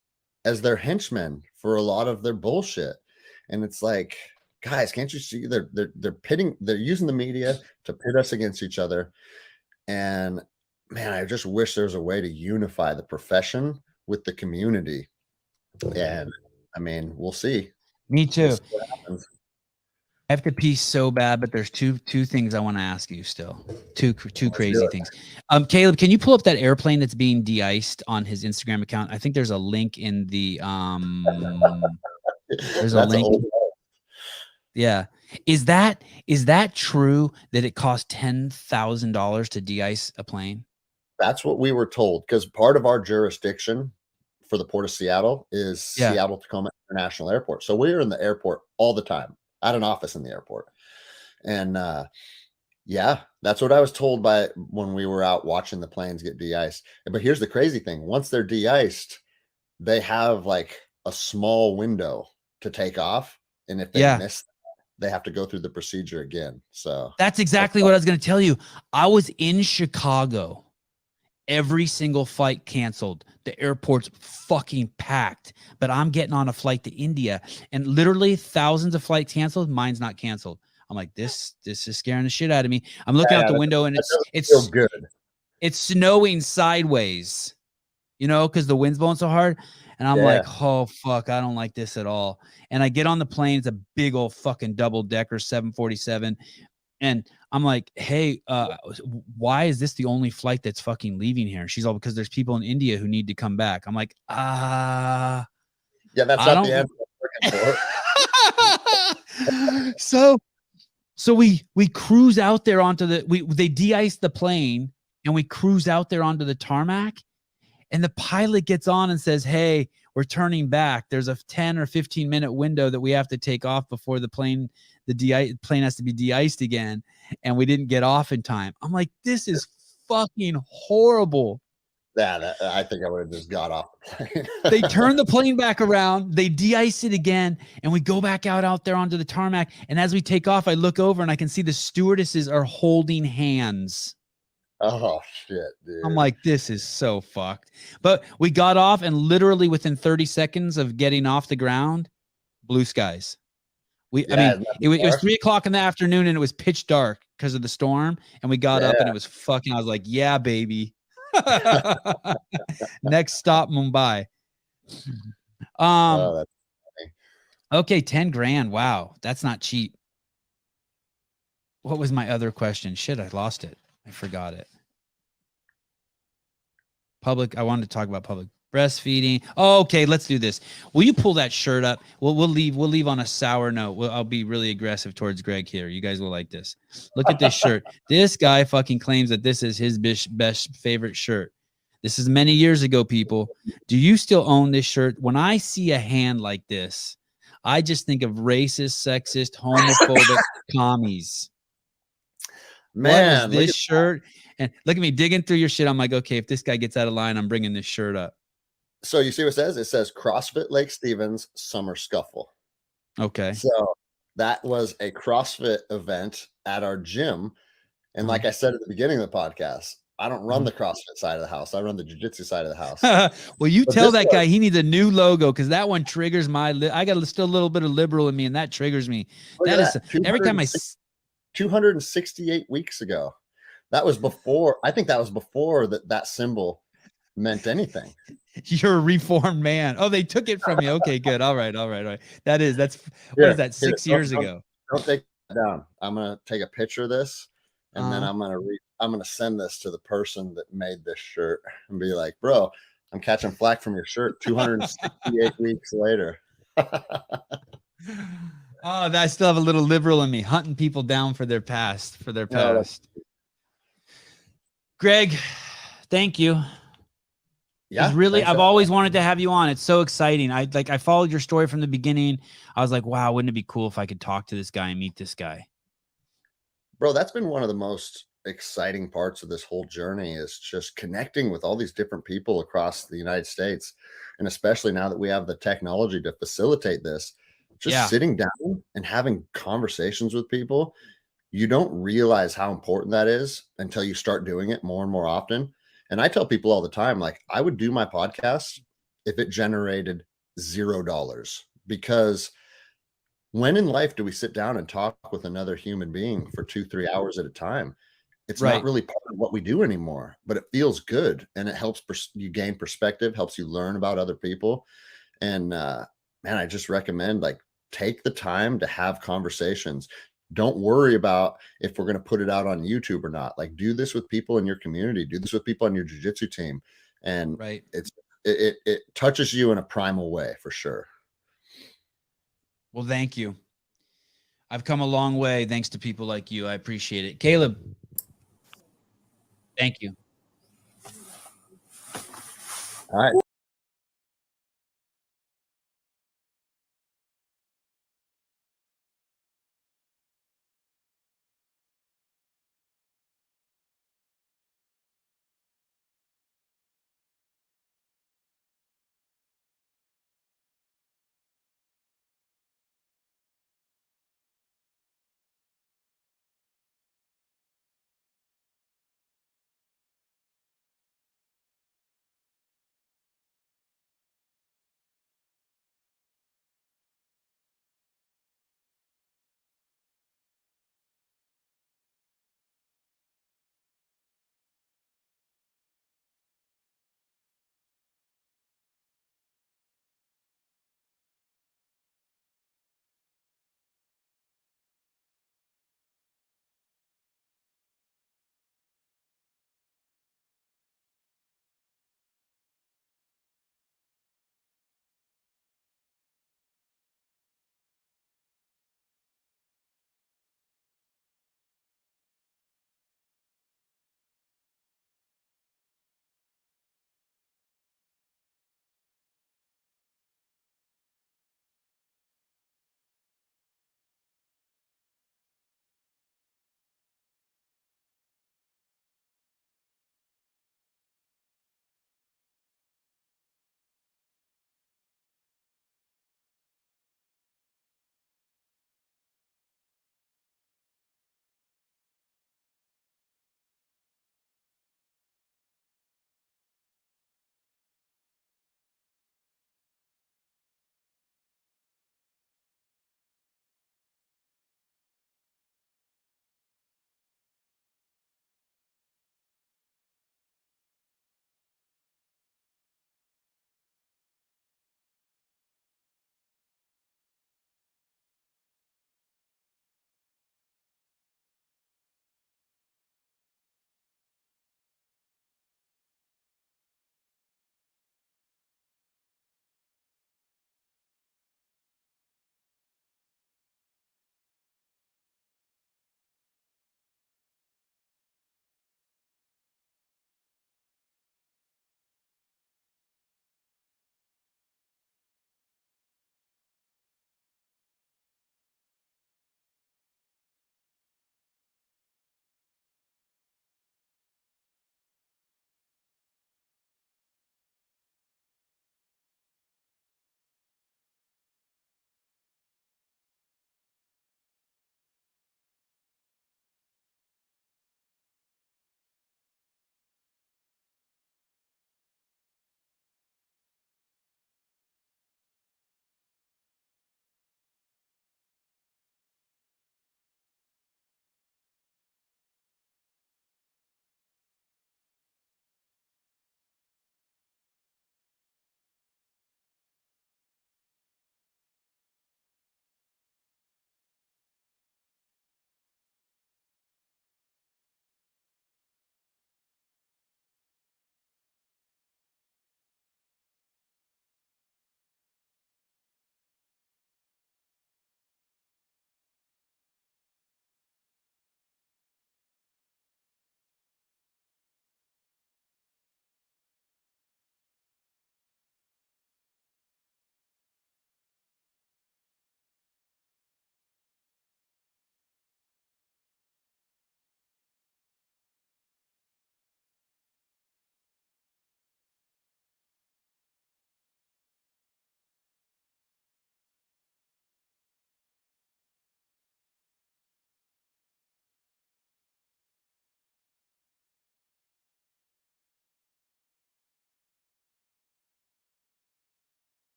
as their henchmen for a lot of their bullshit. And it's like, guys, can't you see they're using the media to pit us against each other? And man, I just wish there was a way to unify the profession with the community. And I mean, we'll see. Me too. We'll see what happens. I have to pee so bad, but there's two things I want to ask you still. Two crazy things. Caleb, can you pull up that airplane that's being de-iced on his Instagram account? I think there's a link in the there's a link. Yeah. Is that true that it cost $10,000 to de-ice a plane? That's what we were told, because part of our jurisdiction for the Port of Seattle is Yeah. Seattle Tacoma International Airport. So we're in the airport all the time. I had an office in the airport. And yeah, that's what I was told by when we were out watching the planes get de-iced. But here's the crazy thing. Once they're de-iced, they have like a small window to take off. And if they miss, they have to go through the procedure again. So that's exactly what I was going to tell you. I was in Chicago. Every single flight canceled. The airport's fucking packed. But I'm getting on a flight to India, and literally thousands of flights canceled. Mine's not canceled. I'm like, this is scaring the shit out of me. I'm looking out the window, and it's good. It's snowing sideways, you know, because the wind's blowing so hard. And I'm like, oh fuck, I don't like this at all. And I get on the plane. It's a big old fucking double decker 747. And I'm like, hey, why is this the only flight that's fucking leaving here? She's all, because there's people in India who need to come back. I'm like, yeah, that's not the answer I'm looking for. So we cruise out there onto they de-ice the plane, and we cruise out there onto the tarmac, and the pilot gets on and says, hey, we're turning back. There's a 10 or 15 minute window that we have to take off before the plane has to be de-iced again. And we didn't get off in time. I'm like, this is fucking horrible. Yeah, I think I would have just got off the plane. They turn the plane back around, they de-ice it again, and we go back out there onto the tarmac. And as we take off, I look over and I can see the stewardesses are holding hands. Oh shit, dude. I'm like, this is so fucked. But we got off, and literally within 30 seconds of getting off the ground, blue skies. It was 3:00 in the afternoon, and it was pitch dark because of the storm. And we got up, and it was fucking, I was like, yeah, baby. Next stop, Mumbai. That's funny. Okay, 10 grand. Wow, that's not cheap. What was my other question? Shit, I lost it. I forgot it. I wanted to talk about public breastfeeding. Oh, okay, let's do this. Will you pull that shirt up? We'll leave on a sour note. I'll be really aggressive towards Greg here. You guys will like this. Look at this shirt. This guy fucking claims that this is his best favorite shirt. This is many years ago, people. Do you still own this shirt? When I see a hand like this, I just think of racist, sexist, homophobic commies. Man, what is this shirt? And look at me digging through your shit. I'm like, okay, if this guy gets out of line, I'm bringing this shirt up. So you see what it says? It says CrossFit Lake Stevens Summer Scuffle. Okay. So that was a CrossFit event at our gym. And like I said at the beginning of the podcast, I don't run the CrossFit side of the house. I run the jiu-jitsu side of the house. Well, you tell that guy he needs a new logo, because that one triggers I got still a little bit of liberal in me, and that triggers me. That is every time 268 weeks ago. That was before. I think that was before that symbol meant anything. You're a reformed man. Oh, they took it from you. Okay, good. All right. What is that? 6 years ago. Don't take it down. I'm gonna take a picture of this, and then I'm gonna send this to the person that made this shirt and be like, bro, I'm catching flack from your shirt 268 weeks later. Oh, I still have a little liberal in me, hunting people down for their past. Greg, thank you. Yeah, really, I've always wanted to have you on. It's so exciting. I followed your story from the beginning. I was like, wow, wouldn't it be cool if I could talk to this guy and meet this guy? Bro, that's been one of the most exciting parts of this whole journey, is just connecting with all these different people across the United States. And especially now that we have the technology to facilitate this, just sitting down and having conversations with people. You don't realize how important that is until you start doing it more and more often. And I tell people all the time, like, I would do my podcast if it generated $0, because when in life do we sit down and talk with another human being for 2-3 hours at a time? It's not really part of what we do anymore, but it feels good, and it helps you gain perspective, helps you learn about other people. And man, I just recommend, like, take the time to have conversations. Don't worry about if we're going to put it out on YouTube or not. Like, do this with people in your community. Do this with people on your jiu-jitsu team. And it touches you in a primal way, for sure. Well, thank you. I've come a long way thanks to people like you. I appreciate it. Caleb, thank you. All right.